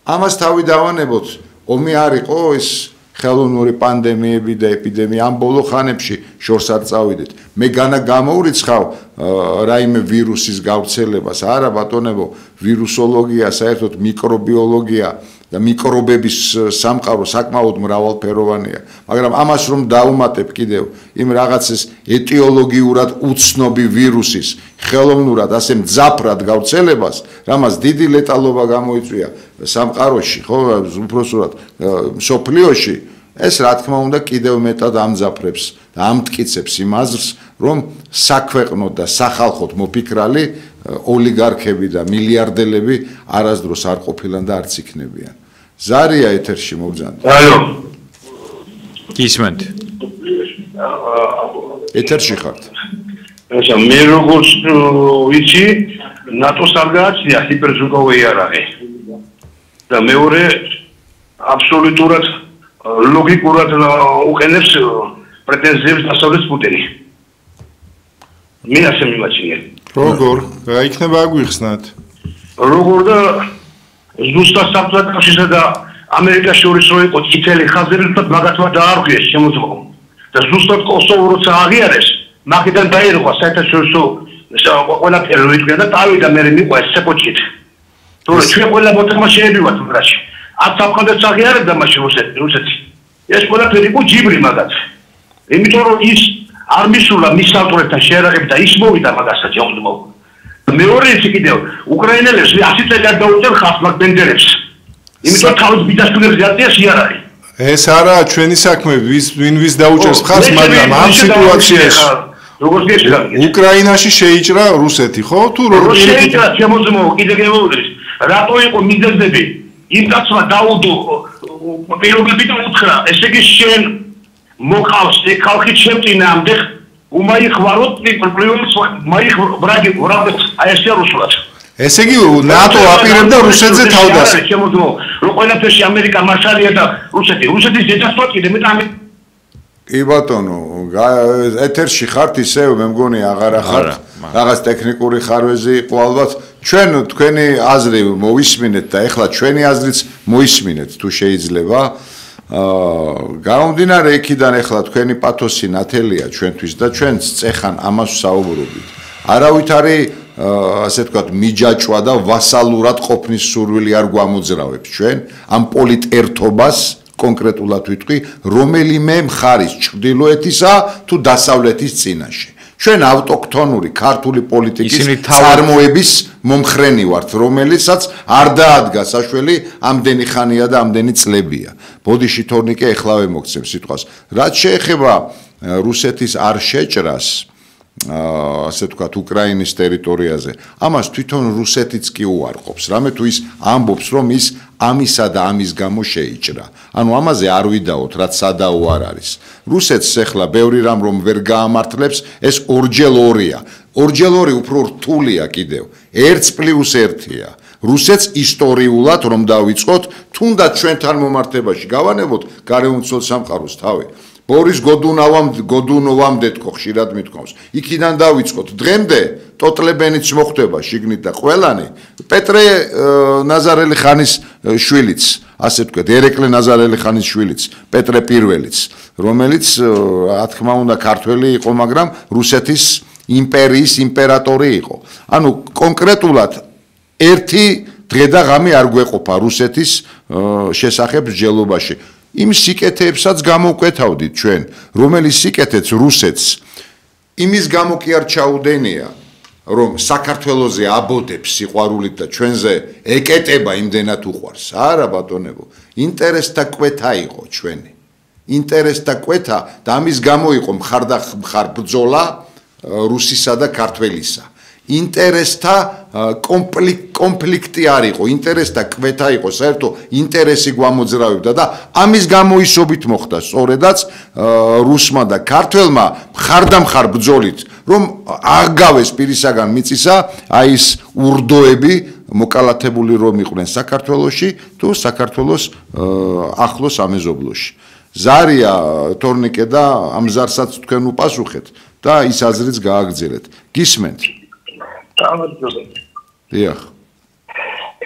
ამას თავი დავანებოთ, ომი არ იყო ეს ხელოვნური პანდემიები და ეპიდემია ამ ბოლო ხანებში შორს არ წავიდეთ. მე განა გამოურიცხავ რაიმე ვირუსის გავრცელებას. არა ბატონებო, ვირუსოლოგია, საერთოდ მიკრობიოლოგია და მიკრობების სამყარო საკმაოდ მრავალფეროვანია. მაგრამ ამას რომ დაუმატებ კიდევ იმ რაღაცის ეტიოლოგიურად უცნობი ვირუსის ხელოვნურად ასე მძაფრად გავრცელებას, რამაც დიდი ლეტალობა გამოიწვია სამყაროში, ხო, უბრალოდ მსოფლიოში, ეს რა თქმა უნდა კიდევ მეტად ამძაფრებს და ამტკიცებს იმ აზრს, რომ საქვეყნოდ და სახალხოდ მოფიქრალი ოლიგარქები და მილიარდელები არასდროს არ ყოფილან და არც იქნებიან. ზარია ეთერში მოგზავნე. ალო. გისმენთ. ეთერში ხართ. ესა მე როგორც ვიცი, ნატოს არ გააჩნია ჰიპერზუკოვი იარაღი. და მეორე აბსოლუტურად ლოგიკურად უყენებს პრეტენზიებს დასავლეთ პუტინი. მე ასე მიმაჩნია. როგორ? იქნება აგვიხსნათ. როგორ და ზუსტად საბჭოთა კავშირსა და ამერიკას შორის რო იყო წითელი ხაზები, თუმცა მაგათმა დაარღვიეს შემოწმო. და ზუსტად კოსოვო როცა აღიარეს, მაგიდან დაირღვა საერთაშორისო ყველაფერი რო იყვია და დავიდა მე მიყვა ეს სეპოჩით. თორე ჩვენ ყველა მოთამაშეები ვართ უკრაში. არც საფრანგეთს აღიარებდა მაშინ რუსეთი. ეს ყველაფერი იყო ჯიბრი მაგათ. იმიტომ რომ ის არ მისულა მის ავტორებთან შეერაღები და ის მოვიდა მაგასაც ჯონდმო. მეორე ის კიდევ უკრაინელებს 100 წელი არ დაუჭერ ხალხს მაგ ბენდერებს. იმიტომ თავის ბიძაშვილებს ზარდიას იარაღი. ეს არა ჩვენი საქმე, ვინ ვის დაუჭერს ხალხს, მაგრამ ამ სიტუაციაში როგორც გეშლა უკრაინაში შეიჭრა რუსეთი, ხო? თუ როგორ შეიჭრა შემოწმო კიდე გემოვიდრის. რატო იყო მიზეზები? იმ კაცმა დაუდო პირობები და უთხრა, ესე იგი შენ მოყავს ეს ხალხი ჩემ წინააღმდეგ, უმაიხვაროთ პრობლემებს, მაიხვრაგი ვრავდეთ აი ეს რუსულად. ესე იგი ნატო აპირებდა რუსეთზე თავდასხმას. შემოწმო, რომ ყველაფერში ამერიკა მართალია და რუსეთის ზედასწვა კიდე მეტ კი ბატონო, ეთერში ხართ ისევ, მე მგონი აღარ ახართ. რაღაც ტექნიკური ხარვეზი იყო ალბათ. ჩვენ თქვენი აზრი მოვისმინეთ და ეხლა ჩვენი აზრიც მოისმინეთ თუ შეიძლება. გამომდინარე იქიდან ეხლა თქვენი პათოსი ნათელია ჩვენთვის და ჩვენც წეხან ამას საუბრობთ. არავითარი ასე ვთქვათ მიჯაჭვა და ვასალურად ყოფნის სურვილი არ გვამოძრავებს ჩვენ ამ პოლიტერთობას კონკრეტულად ვიტყვი, რომელიმე მხარის ჩრდილოეთისა თუ დასავლეთის წინაშე. ჩვენ ავტოქთონური ქართული პოლიტიკის წარმოების მომხრენი ვართ, რომელიცაც არ დაადგა საშველი ამდენი ხანია და ამდენი წლებია. ბოდიში თორნიკე ეხლავე მოგცემ სიტყვას. რაც შეეხება რუსეთის არ შეჭრას ასე ვთქვათ უკრაინის ტერიტორიაზე, ამას თვითონ რუსეთიც კი უარყოფს. რამე თუ ის ამბობს, რომ ის ამისა და ამის გამო შეიჭრა. ანუ ამაზე არ ვიდაოთ, რაც სადაო არ არის. რუსეთს ახლა ბევრი რამ რომ ვერ გაამართლებს, ეს 2x2-ია. 2x2 უფრო რთულია კიდევ. 1+1-ია. რუსეთს ისტორიულად რომ დავიწყოთ, თუნდაც ჩვენთან მომართებაში გავანებოთ გარემომცველ სამყაროს თავი. ბორის გოდუნოვამდე თქო ხშირად მithქვავს. იქიდან დავიწყოთ დღემდე ტოტლებენიც მოხდება შიგნით და ყველანი პეტრე ნაზარელი ხანის შვილიც, ასე ვთქვათ, ერეკლე ნაზარელი ხანის შვილიც, პეტრე პირველიც, რომელიც რა თქმა უნდა ქართველი იყო, მაგრამ რუსეთის იმპერიის იმპერატორი იყო. ანუ კონკრეტულად ერთი დღე და ღამე არ გვეყოფა რუსეთის შესახებ მსჯელობაში. იმ სიკეთეებსაც გამოვკვეთავდით ჩვენ, რომელიც სიკეთეც რუსეთს იმის გამო კი არ ჩაუდენია, რომ საქართველოზე აბოდებს სიყვარულით და ჩვენზე ეკეტება იმდენად უყვარს. არა ბატონებო, ინტერესთა კვეთა იყო ჩვენი. ინტერესთა კვეთა და ამის გამო იყო მხარ ბრძოლა რუსისა და ქართველისა. ინტერესთა კონფლიქტი არ იყო, ინტერესთა კვეთა იყო, საერთო ინტერესი გვამოძრავებდა და ამის გამოისობით მოხდა სწორედაც რუსმა და ქართველმა მხარდამხარ ბრძოლით, რომ აღგავეს პირისაგან მიწისა აი ეს ურდოები მოკალათებული რომ იყვნენ საქართველოში თუ საქართველოს ახლოს ამეზობლოში. ზარია თორნიკე და ამ ზარსაც თქვენ უპასუხეთ და ის აზრიც გააგრძელეთ. გისმენთ? დიახ.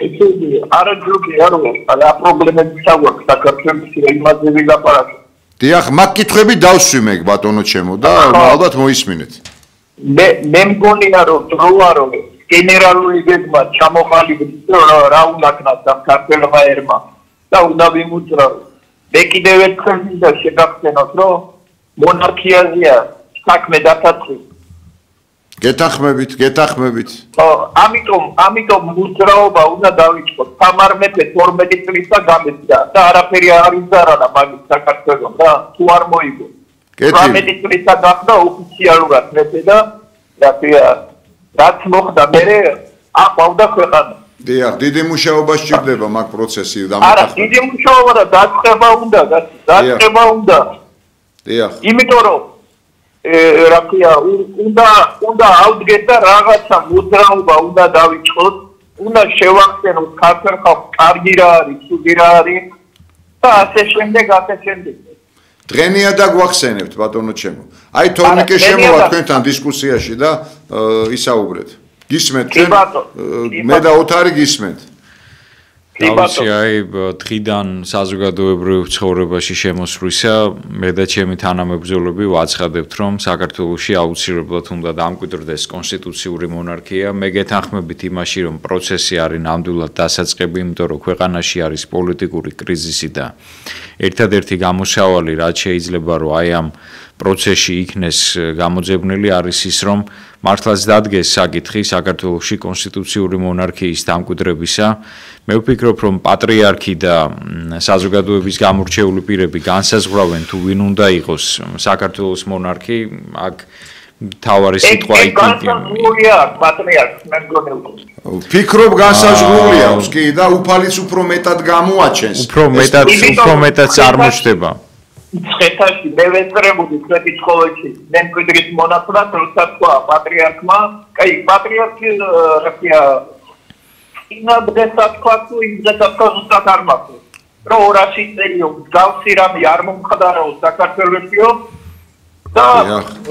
ესე იგი, არაჯობია რომ რა პრობლემები საუბრობთ საქართველოს იმაზე ვიგაპარაკე. დიახ, მაგ კითხვები დავსვი მე ბატონო ჩემო და ალბათ მოისმინეთ. მე მგონია რომ დროა რომ გენერალური გეგმა ჩამოყალიბდეს რა უნდა ქნას ამ ქართველმა ერმა და უნდა ვიმუძრავოთ. მე კიდევ ერთხელ მინდა შეგახსენოთ რომ მონარქიაზეა საქმე დასაწყისი. გეთანხმებით. ამიტომ მუძრაობა უნდა დავიწყოთ. თამარ მეფე 12 წლისა გამეცდა და არაფერი არ იზარალა მაგის საქართველოს და თუ არ მოიგო. 18 წლისა გახდა ოფიციალურად მეფე და რაც მოხდა მერე აყვავდა ქვეყანა. დიახ, დიდი მუშაობა სჭირდება მაგ პროცესი და არა, დიდი მუშაობა და დაწყება უნდა. დიახ. იმიტომ რომ უნდა ავდგეთ და რაღაცა მოძრაობა უნდა დავიწყოთ, უნდა შევახსენოთ ქართულ ხალხს კარგი რა არის, ცუდი რა არის და ასე შემდეგ. დღენია და გვახსენებთ ბატონო ჩემო. აი თორნიკე შემოვა თქვენთან დისკუსიაში და ისაუბრეთ. გისმენთ ჩვენ? მე და ოთარი გისმენთ. თავისი აი დღიდან საზოგადოებრივ ცხოვრებაში შემოსვლისა მე და ჩემი თანამებრძოლები ვაცხადებთ რომ საქართველოში აუცილებლად უნდა დამკვიდრდეს კონსტიტუციური მონარქია. მე გეთანხმებით იმაში რომ პროცესი არის ნამდვილად დასაწყები, იმიტომ რომ ქვეყანაში არის პოლიტიკური კრიზისი და ერთადერთი გამოსავალი რაც შეიძლება რომ აი ამ პროცესში იქნეს გამოძებნილი არის ის რომ მართლაც დადგეს საკითხი საქართველოში კონსტიტუციური მონარქიის დამკვიდრებისა. მე ვფიქრობ რომ პატრიარქი და საზოგადოების გამორჩეული პირები განსაზღვრავენ თუ ვინ უნდა იყოს საქართველოს მონარქი. აქ თავარი სიტყვა განსაზღვრულია პატრიარქს მე მგონი. ვფიქრობ განსაზღვრული აქვს კი და უფალიც უფრო მეტად გამოაჩენს. უფრო მეტად წარმოჩდება. ცხეთაში მე ვეწერებული ცხეთის სკოლაში მემკვიდრის მონაცვლად როცა თქვა პატრიარქმა, კაი პატრიარქი რაკია ინაბდესა თქვა თუ იმდესა თქვა ზუსტად არ მაქვს. რომ 200 წელი მსგავსი რამე არ მომხდარაო საქართველოსიო და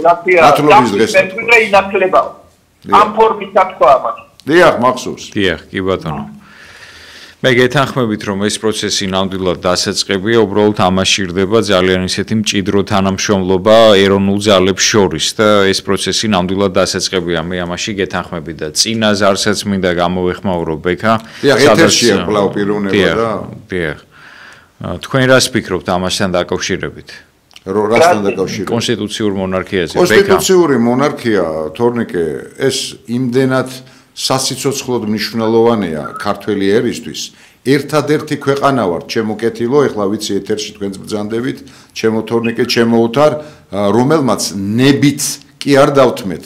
რაკია მემკვიდრე ინახლებაო. ამ ფორმით თქვა ამას. დიახ, მახსოვს. დიახ, კი ბატონო. მე გეთანხმებით რომ ეს პროცესი ნამდვილად დასაწყებია, უბრალოდ ამაში ირდება ძალიან ისეთი მჭიდრო თანამშრომლობა ეროვნულ ძალებს შორის და ეს პროცესი ნამდვილად დასაწყებია. მე ამაში გეთანხმებით და წინა ზარსაც მინდა გამოვეხმაურო ბექა. დიახ, ეთერშია კვლავ პიროვნება და დიახ. თქვენ რას ფიქრობთ ამასთან დაკავშირებით? რასთან დაკავშირებით? კონსტიტუციურ მონარქიაზე ბექა. კონსტიტუციური მონარქია, თორნიკე, ეს იმდენად სასიცოცხლოდ მნიშვნელოვანია ქართველი ერისთვის. ერთადერთი ქვეყანა ვარ, ჩემო კეთილო, ეხლა ვიცი ეთერში თქვენც ბრძანდებით, ჩემო თორნიკე, ჩემო ოთარ, რომელმაც ნებით კი არ დავთმეთ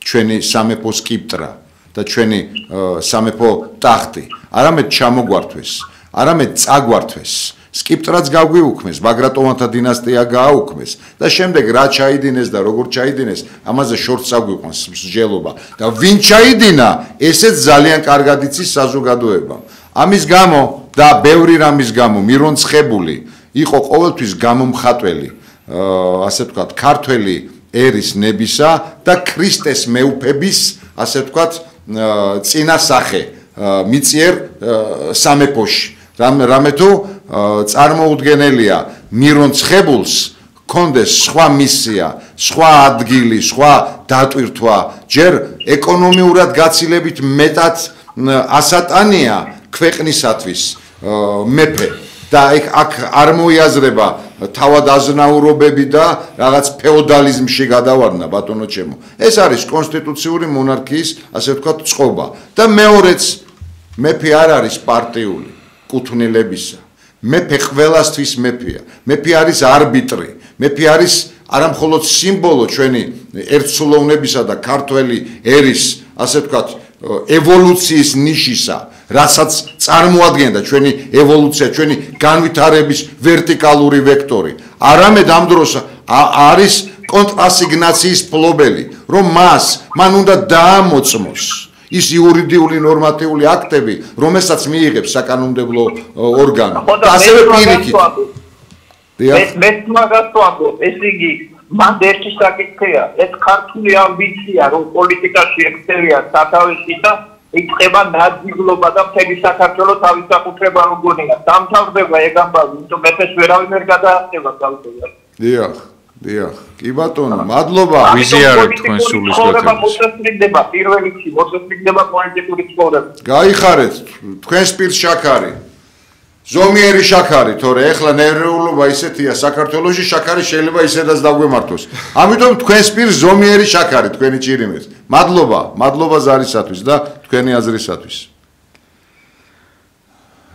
ჩვენი სამეფო სკიპტრა და ჩვენი სამეფო ტახტი. არამედ ჩამოგვართვეს, არამედ წაგვართვეს. სკიპტრაც გაგვიუქმეს, ბაგრატონთა დინასტია გააუქმეს და შემდეგ რა ჩაიდინეს და როგორ ჩაიდინეს, ამაზე შორს წაგვიყვანს მსჯელობა და ვინ ჩაიდინა, ესეც ძალიან კარგად იცის საზოგადოებამ. ამის გამო და ბევრი რამის გამო მირონ ცხებული იყო ყოველთვის გამომხატველი, ასე ვთქვათ, ქართველი ერის ნებისა და ქრისტეს მეუფების, ასე ვთქვათ, წინასახე მიწიერ სამეფოში. რამე თუ წარმოუდგენელია მირონ ცხებულს კონდეს სხვა მისია, სხვა ადგილი, სხვა დატვირთვა, ჯერ ეკონომიურად გაცილებით მეტად ასატანია ქვეყნისათვის მეფე და აქ არ მოიაზრება თავად აზნაურობები და რაღაც ფეოდალიზმში გადავარდნა ბატონო ჩემო. ეს არის კონსტიტუციური მონარქიის, ასე ვთქვათ, წყობა და მეორეც მეფე არ არის პარტიული კუთვნილებისა. მეფე ყველასთვის მეფეა. მეფე არის არბიტრი. მეფე არის არამხოლოდ სიმბოლო ჩვენი ერთსულოვნებისა და ქართველი ერის, ასე ვთქვათ, ევოლუციის ნიშისა, რასაც წარმოადგენდა ჩვენი ევოლუცია, ჩვენი განვითარების ვერტიკალური ვექტორი. არამედ ამ დროს არის კონტრასიგნაციის ფლობელი, რომ მან უნდა დაამოწმოს ის იურიდიული ნორმატიული აქტები, რომელსაც მიიღებს საკანონმდებლო ორგანო. და ასევე პირიქით. მე მაგას ვამბობ, ეს იგი მან ერთი საკითხია, ეს ქართული ამბიცია, რომ პოლიტიკაში ექცევიან სათავეში და იწყება ნაძილობა და მთელი საქართველოს თავის საკუთრება როგორია. დამთავრდება ეგ ამბავი, იმიტომ მეფეს ვერავინ ვერ გადაახტება თავისუფლად. დიახ. კი ბატონო, მადლობა. ვიზიარებთ თქვენ სულისკვეთებს. მოწესრიგდება პირველ რიგში, მოწესრიგდება პოლიტიკური ცხოვრება. გაიხარეთ თქვენს პირს შაქარი. ზომიერი შაქარი, თორე ეხლა ნერვიულობა ისეთია საქართველოში, შაქარი შეიძლება ისედაც დაგვემართოს. ამიტომ თქვენს პირს ზომიერი შაქარი, თქვენი ჭირიმეთ. მადლობა ზარისათვის და თქვენი აზრისათვის.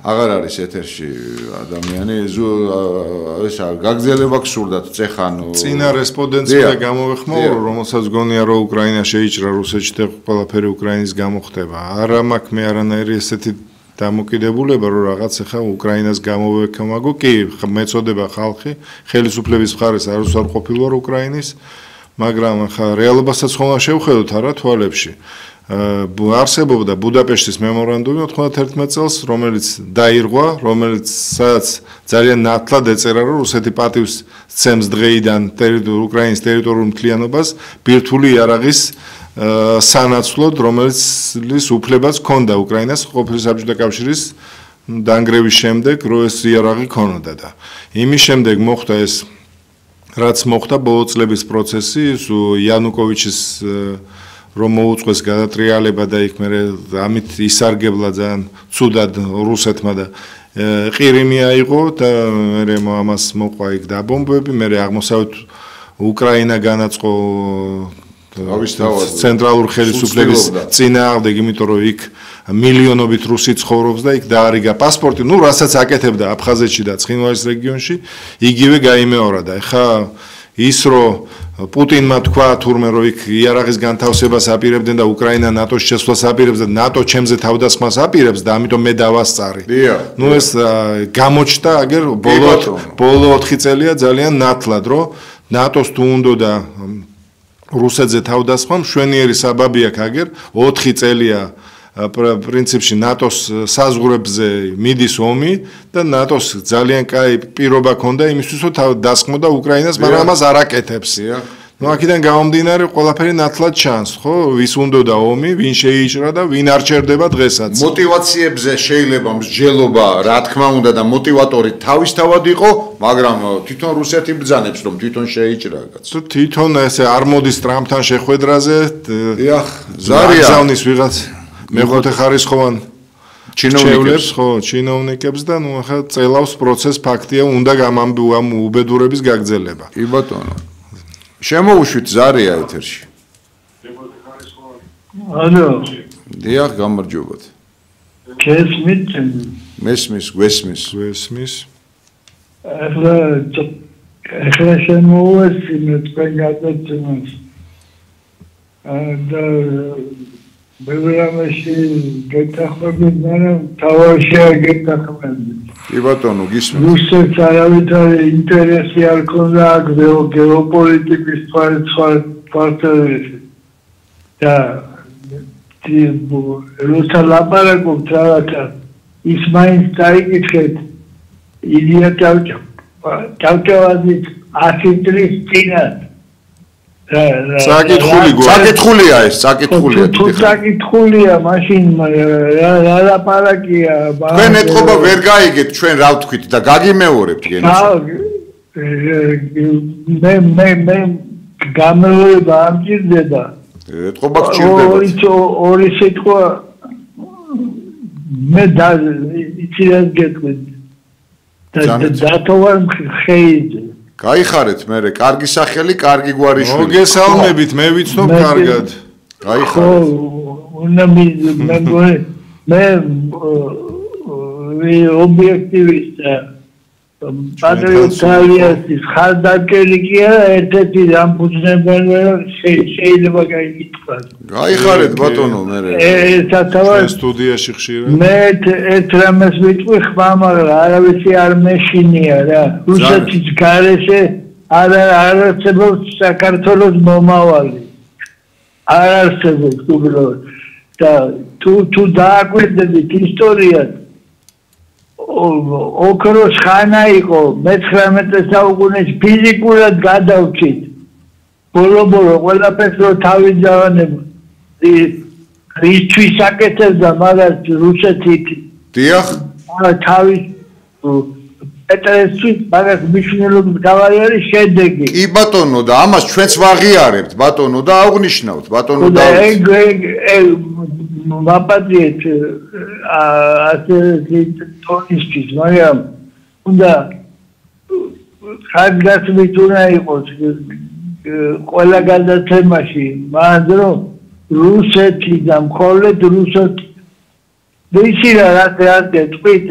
აღარ არის ეთერში ადამიანი, ესა გაგზელება გსურდათ წეხანო. წინა რესპონდენტს გამოვეხმაურო, რომელსაც გონია რომ უკრაინა შეიჭრა რუსეთში და ყველაფერი უკრაინის გამო ხდება. არა მაქვს მე არანაირი ესეთი დამოკიდებულება რომ რაღაც ახლა უკრაინას გამოვექმაგო, კი მეწოდება ხალხი, ხელისუფლების მხარეს არ ყოფილვარ უკრაინის, მაგრამ ახლა რეალობასაც ხომ შევხედოთ არა თვალებში. არსებობდა ბუდაპეშტის მემორანდუმი 91 წელს, რომელიც დაირღვა, რომელიც სადაც ძალიან ნათლად ეწერა, რომ რუსეთი პატივს სცემს დღეიდან უკრაინის ტერიტორიულ მთლიანობას ბირთვული იარაღის სანაცვლოდ, რომელიც უფლებაც ჰქონდა უკრაინას ყოფილი საბჭოთა კავშირის დანგრევის შემდეგ, რომ ეს იარაღი ქონოდა და იმის შემდეგ მოხდა ეს, რაც მოხდა ბოლო წლების პროცესი, იანუკოვიჩის რომ მოუწყვეს გადატრიალება და იქ მე ამით ისარგებლა ძალიან ცუდად რუსეთმა და ყირიმი აიღო და მე ამას მოყვა იქ დაბომბები, მე აღმოსავლეთ უკრაინა განაწყო ცენტრალურ ხელისუფლების წინააღმდეგ, იმიტომ რომ იქ მილიონობით რუსი ცხოვრობს და იქ დაარიგა პასპორტი, ну რასაც აკეთებდა აფხაზეთში და ცხინვალის რეგიონში, იგივე გაიმეორა და ეხა ის რომ პუტინმა თქვა თურმე რომ იქ იარაღის განთავსებას აპირებდნენ და უკრაინა ნატოს შესვლას აპირებს და ნატო ჩემზე თავდასხმას აპირებს და ამიტომ მე დავასწარი. ну ეს გამოჩნდა აგერ ბოლო 4 წელია ძალიან ნათლად რომ ნატოს თუ უნდა რუსეთზე თავდასხმა მშვენიერი საბაბი აქვს აგერ 4 წელია პრინციპში ნატოს საზღვრებზე მიდის ომი და ნატოს ძალიან კაი პირობა ქონდა იმისთვის რომ დასხმოდა უკრაინას, მაგრამ ამას არ აკეთებს. ну აქედან გამომდინარე ყველაფერი ნათლად ჩანს, ხო? ვის უნდა ომი, ვინ შეიჭრა და ვინ არ ჩერდება დღესაც. мотивაციებზე შეიძლება მსჯელობა, რა თქმა უნდა და мотиваტორი თავისთავად იყო, მაგრამ თვითონ რუსეთი ბრძანებს რომ თვითონ შეიჭრა კაც. თვითონ ესე არ მოდის ტრამპთან შეხვედრაზე. დიახ, ზარია ზავნის ვიღაც მეხუთე ხარისხოვან ჩინოვნიკებს, ხო, ჩინოვნიკებს და ნუ ახლა წელავს პროცესს ფაქტია, უნდა ამ უბედურების გაგრძელება. კი ბატონო. შემოუშვით ზარია ეთერში. ალო. დიახ, გამარჯობათ. გესმით? გვესმის. ახლა შემოვასწინე თქვენ გადაცემას. და ბევრამაში გეთახმებით, მაგრამ თავაში არ გეთახმებით. კი ბატონო, გისმენთ. რუსეთს არავითარი ინტერესი არ ქონდა გეოპოლიტიკის თვალსაზრისით. და რუსთან ლაპარაკობთ რაღაცა, ის მაინც დაიკითხეთ ილია ჭავჭავაძის 100 წლის წინა. საკითხულია ეს, საკითხულია. თუ საკითხულია, მაშინ რა ლაპარაკია? თქვენ ეთყობა ვერ გაიგეთ, ჩვენ რა ვთქვით და გაგიმეორებთ გენოციდი. მე გამეორება ამჭირდება. ეთყობა გჭირდება. ორი სიტყვა მე იცი რა გეტყვით. დათოვარ ხეიძე. გაიხარეთ მე, კარგი სახელი, კარგი გვარიშვილი. მოგესალმებით, მე ვიცნობ კარგად. გაიხარეთ. მე ობიექტივისტა. პატრიოტის ხარდაკელი კი არა, ერთ-ერთი დამფუძნებელი შეიძლება გაიგითხრათ. გაიხარეთ ბატონო მე. სტუდიაში ხშირად. მე ერთ რამეს ვიტყვი ხმა, მაგრამ არავისი არ მეშინია რა. რუსეთის გარეშე არ არსებობს საქართველოს მომავალი. არ არსებობს უბრალოდ. და თუ დააკვირდებით ისტორიას, ოქროს ხანა იყო 19 საუკუნეში ფიზიკურად გადავჭით. ბოლო ყველაფერს რო თავი დავანებო. ისთვის აკეთებდა მაგას რუსეთით დიახ თავის პეტრესთვის მაგას მნიშვნელობის გავარი არის შედეგი კი ბატონო და ამას ჩვენც ვაღიარებთ ბატონო და აღვნიშნავთ ბატონო და მაპატიეთ ასე ტონისთვის მაგრამ უნდა ხარგასმით უნდა იყოს ყველა გადაცემაში მან რომ რუსეთი და მხოლოდ რუსეთი ისინა რა თქვით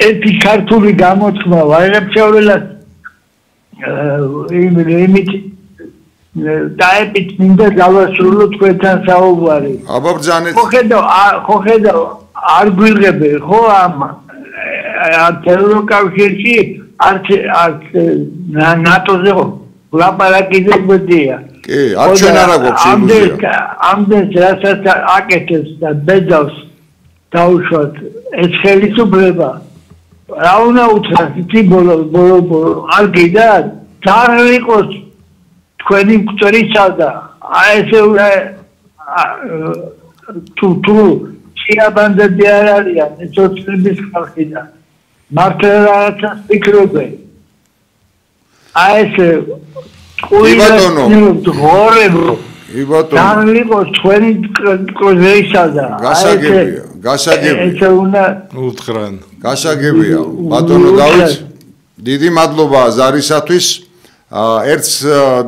ერთი ქართული გამოთქმა ვაიღებშეველად იმით დაებით მინდა დავასრულო თქვენთან საუბარი აბა ბრძანეთ ხო ხედავ არ გვიღებენ ხო ამ ევროკავშირში არც ნატოზე ლაპარაკიდებდია კი არ ჩვენ არა გვაქვს ილუზია ამდენს რასაც აკეთებს და ბედავს დაუშვათ ეს ხელისუფლება რა უნდა უთხრას იცი ბოლო არ გიდათ ძალიან იყოს თქვენი მკვდრისა და ესე თუ შეაბანდები არ არიან სოციალიზმის ხალხი და მართლა რაღაცას ფიქრობენ ესე ძალიან იყოს თქვენი მკვდრისა და გასაგებია ესე უნდა უთხრან გასაგებია ბატონო დავით დიდი მადლობა ზარისათვის ერთს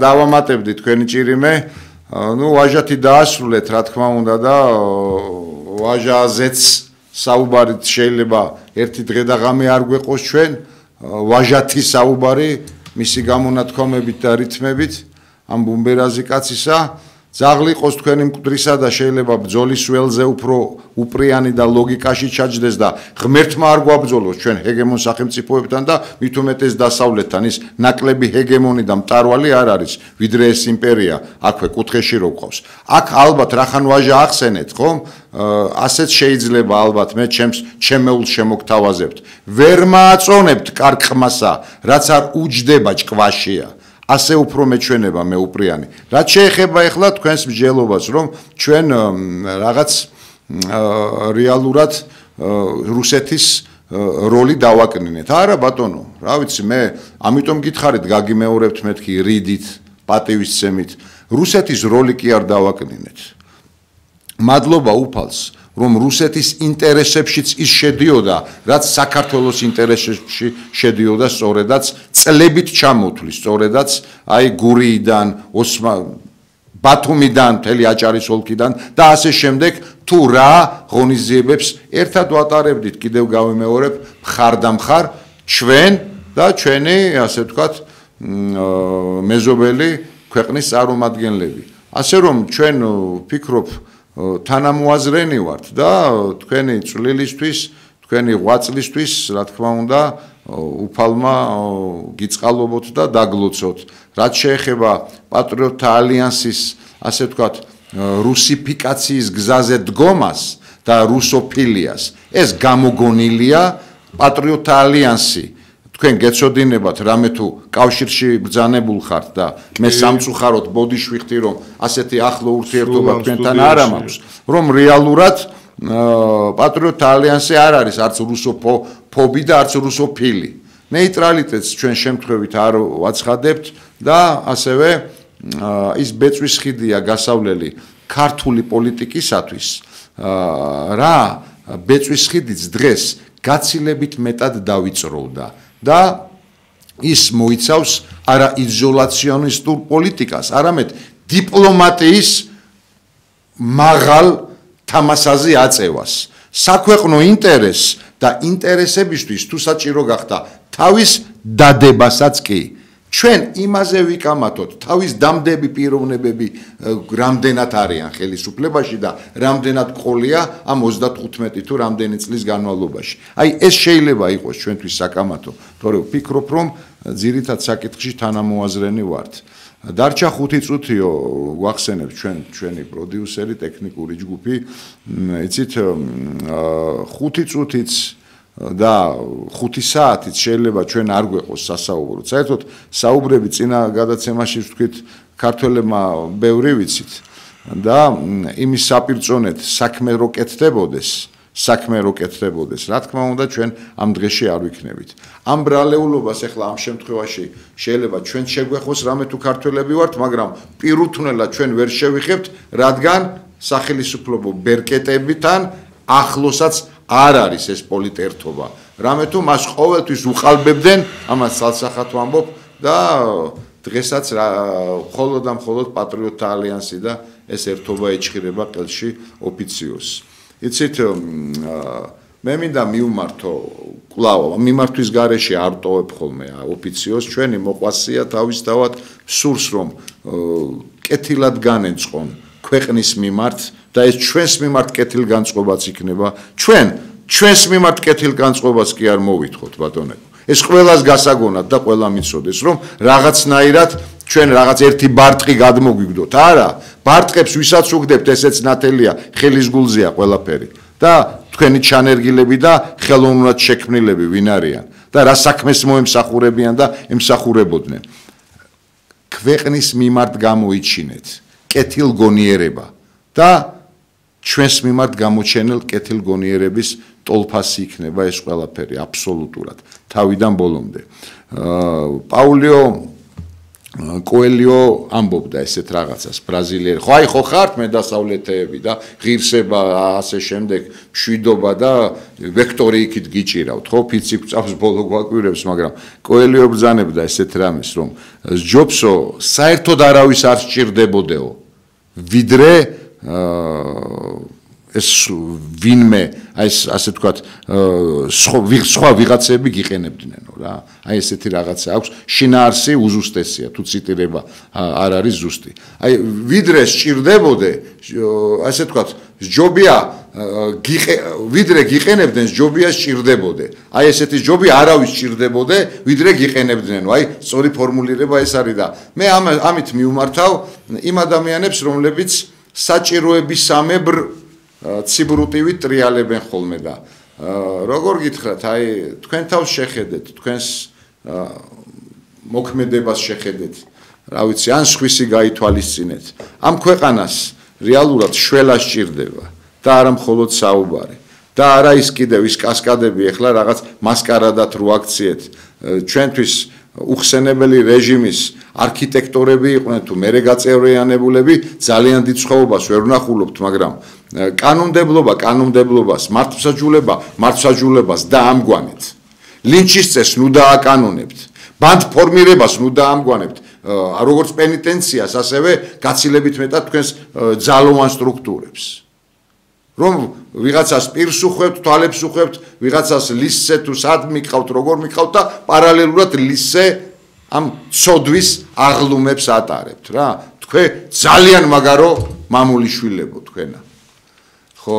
დავამატებდი თქვენი ჭირიმე ნუ ვაჟათი დაასრულეთ რა თქმა უნდა და ვაჟაზეც საუბარით შეიძლება ერთი დღე და ღამე არ გვეყოს ჩვენ ვაჟათი საუბარი მისი გამონათქვამებით და რითმებით ამ ბუმბერაზი კაცისა ძაღლი იყოს თქვენი მკვდრისა და შეიძლება ბრძოლის ველზე უფრო უპრიანი და ლოგიკაში ჩაჯდეს და ღმერთმა არ გვაბრძოლოს ჩვენ ჰეგემონ სახელმწიფოებთან და მით უმეტეს დასავლეთთან ის ნაკლები ჰეგემონი და მტარვალი არ არის ვიდრე ეს იმპერია აქვე კუთხეში რო გყავს აქ ალბათ რახან ვაჟა ახსენეთ ხომ ასეც შეიძლება ალბათ მე ჩემეულს შემოგთავაზებთ ვერ მააწონებთ კარგხმასა რაც არ უჯდება ჭკვაშია ასე უფრო მეჩვენება მეუპრიანი. რაც შეეხება ახლა თქვენს მსჯელობას, რომ ჩვენ რაღაც რეალურად რუსეთის როლი დავაკნინეთ. არა ბატონო, რა ვიცი მე, ამიტომ გითხარით გაგიმეორებთ მეთქი რიდით, პატივისცემით. რუსეთის როლი კი არ დავაკნინეთ. მადლობა უფალს რომ რუსეთის ინტერესებშიც ის შედიოდა, რაც საქართველოს ინტერესებში შედიოდა, სწორედაც წლებით ჩამოთვლის, სწორედაც აი გურიიდან, ბათუმიდან, მთელი აჭარის ოლქიდან და ასე შემდეგ თუ რა ღონისძიებებს ერთად ვატარებდით, კიდევ გავიმეორებ, მხარდამხარ ჩვენ და ჩვენი, ასე ვთქვათ, მეზობელი ქვეყნის წარმომადგენლები. ასე რომ ჩვენ ვფიქრობ თანამოაზრენი ვართ და თქვენი წვლილისთვის, თქვენი ღვაწლისთვის, რა თქმა უნდა, უფალმა გიწყალობოთ და დაგლოცოთ. რაც შეეხება პატრიოტთა ალიანსის, ასე ვთქვათ, რუსიფიკაციის გზაზე დგომას და რუსოფილიას, ეს გამოგონილია პატრიოტთა ალიანსი. თქვენ გეცოდინებათ რამე თუ კავშირში ბრძანებულ ხართ და მე სამწუხაროდ ბოდიშვიხდი რომ ასეთი ახლო ურთიერთობა თქვენთან არ მაქვს რომ რეალურად პატრიოტთა ალიანსი არ არის არც რუსოფობი და არც რუსოფილი ნეიტრალიტეტს ჩვენ შემთხვევით არ ვაცხადებთ და ასევე ის ბეწვის ხიდია გასავლელი ქართული პოლიტიკისათვის რა ბეწვის ხიდიც დღეს გაცილებით მეტად დავიწროვდა და ის მოიცავს არა იზოლაციონისტურ პოლიტიკას, არამედ დიპლომატიის მაღალ თამასაზე აწევას. საქვეყნო ინტერესს და ინტერესებისთვის თუ საჭირო გახდა თავის დადებასაც კი ჩვენ იმაზე ვიკამათოთ თავის დამდები პიროვნებები რამდენად არიან ხელისუფლებაში და რამდენად ყოლია ამ 35 თუ რამდენი წლის განმავლობაში. აი ეს შეიძლება იყოს ჩვენთვის საკამათო, თორემ ვფიქრობ რომ ძირითად საკითხში თანამოაზრენი ვართ. დარჩა 5 წუთიო გვახსენებთ ჩვენი პროდიუსერი, ტექნიკური ჯგუფი, იცით 5 წუთიც და 5 საათით შეიძლება ჩვენ არ გვეყოს სასაუბრო. საერთოდ საუბრები წინა გადაცემაში ვთქვით ქართველებმა ბევრი ვიცით და იმის საპირწონეთ საქმე რო კეთდებოდეს, რა თქმა უნდა ჩვენ ამ დღეში არ ვიქნებით. ამ ბრალეულობას ახლა ამ შემთხვევაში შეიძლება ჩვენ შეგვეხოს რამე თუ ქართველები ვართ, მაგრამ პირუთვნელად ჩვენ ვერ შევიხებთ, რადგან სახელმწიფო ბერკეტებთან ახლოსაც არ არის ეს პოლიტერთობა. რამე თუ მას ყოველთვის უყალბებდნენ, ამას სალსახად ვამბობ და დღესაც მხოლოდ და მხოლოდ პატრიოტთა ალიანსი და ეს ერთობა ეჭხირება ყელში ოფიციოზს. იცით, მე მინდა მივმართო კვლავ მიმართვის გარეშე არ ტოვებ ხოლმე ოფიციოზს, ჩვენი მოყვასია თავისთავად სურს რომ კეთილად განეწყონ ქვეყნის მიმართ და ეს ჩვენს მიმართ კეთილგანწყობაც იქნება. ჩვენს მიმართ კეთილგანწყობას კი არ მოვითხოვთ ბატონებო. ეს ყველას გასაგონად და ყველა მიცოდეს რომ რაღაცნაირად ჩვენ რაღაც ერთი ბარტყი გადმოგვიგდოთ. არა, ბარტყებს ვისაც უგდებთ, ესეც ნათელია, ხელის გულზეა ყველაფერი. და თქვენი ჩანერგილები და ხელოვნურად შექმნილები ვინ არიან და რა საქმეს მოემსახურებიან და ემსახურებოდნენ. ქვეყნის მიმართ გამოიჩინეთ კეთილგონიერება და ჩვენს მიმართ გამოჩენილ კეთილგონიერების ტოლფასი იქნება ეს ყველაფერი აბსოლუტურად თავიდან ბოლომდე. პაულიო კოელიო ამბობდა ესეთ რაღაცას ბრაზილიელი. ხო ხართ მედასავლეთეები და ღირსება ასე შემდეგ მშვიდობა და ვექტორი იქით გიჭირავთ. ხო ფიცი წავს ბოლო გვაკვირებს, მაგრამ კოელიო ბრძანებდა ესეთ რამეს რომ ჯობსო საერთოდ არავის არ სჭირდებოდეო. ვიდრე ეს ვინმე ასე თქვათ სხვა ვიღაცები გიყენებდნენო რა. აი ესეთი რაღაცა აქვს. შინაარსი უზუსტესია, თუ ციტირება არ არის ზუსტი. აი ვიდრე სჭირდებოდე, ასე თქვათ, ჯობია ვიდრე გიყენებდნენ, ჯობია სჭირდებოდე. აი ესეთი ჯობი არავის სჭირდებოდე, ვიდრე გიყენებდნენო. აი სწორი ფორმულირება ეს არის და მე ამით მივმართავ იმ ადამიანებს, რომლებიც საჭიროებისამებრ ციბრუტივით ტრიალებენ ხოლმე და როგორ გითხრათ, აი თქვენ თავს შეხედეთ, თქვენს მოქმედებას შეხედეთ, რა ვიცი, ან სხვისი გაითვალისწინეთ. ამ ქვეყანას რეალურად შველა სჭირდება და არა მხოლოდ საუბარი. და არა ის კიდევ ის კასკადები ახლა რაღაც მასკარადად რო აქციეთ ჩვენთვის უხსენებელი რეჟიმის არქიტექტორები იყვნენ თუ მერე გაწევრიანებულები ძალიან დიდ სხვაობას ვერ ვნახულობთ, მაგრამ კანონმდებლობას, მართლმსაჯულებას და ამგვანეთ. ლინჩის წესს ნუ დააკანონებთ, ბანდფორმირებას ნუ დაამგვანებთ, როგორც პენიტენციას, ასევე გაცილებით მეტად თქვენს ძალოვან სტრუქტურებს. რომ ვიღაცას პირს უხვევთ, თვალებს უხვევთ, ვიღაცას ლისზე თუ სად მიყავთ, როგორ მიყავთ და პარალელურად ლისზე ამ ცოდვის აღლუმებს ატარებთ რა. თქვენ ძალიან მაგარო მამულიშვილებო თქვენა. ხო,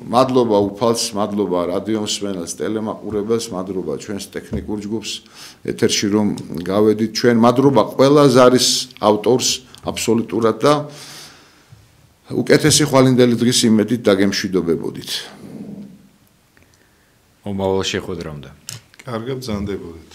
მადლობა უფალს, მადლობა რადიო მსმენელს, ტელემაყურებელს, მადლობა ჩვენს ტექნიკურ ჯგუფს ეთერში რომ გავედით ჩვენ, მადლობა ყველა ზარის ავტორს აბსოლუტურად და უკეთესი ხვალინდელი დღის იმედით დაგემშვიდობებოდით. მომავალ შეხვედრამდე. კარგად ბრძანდებოდეთ.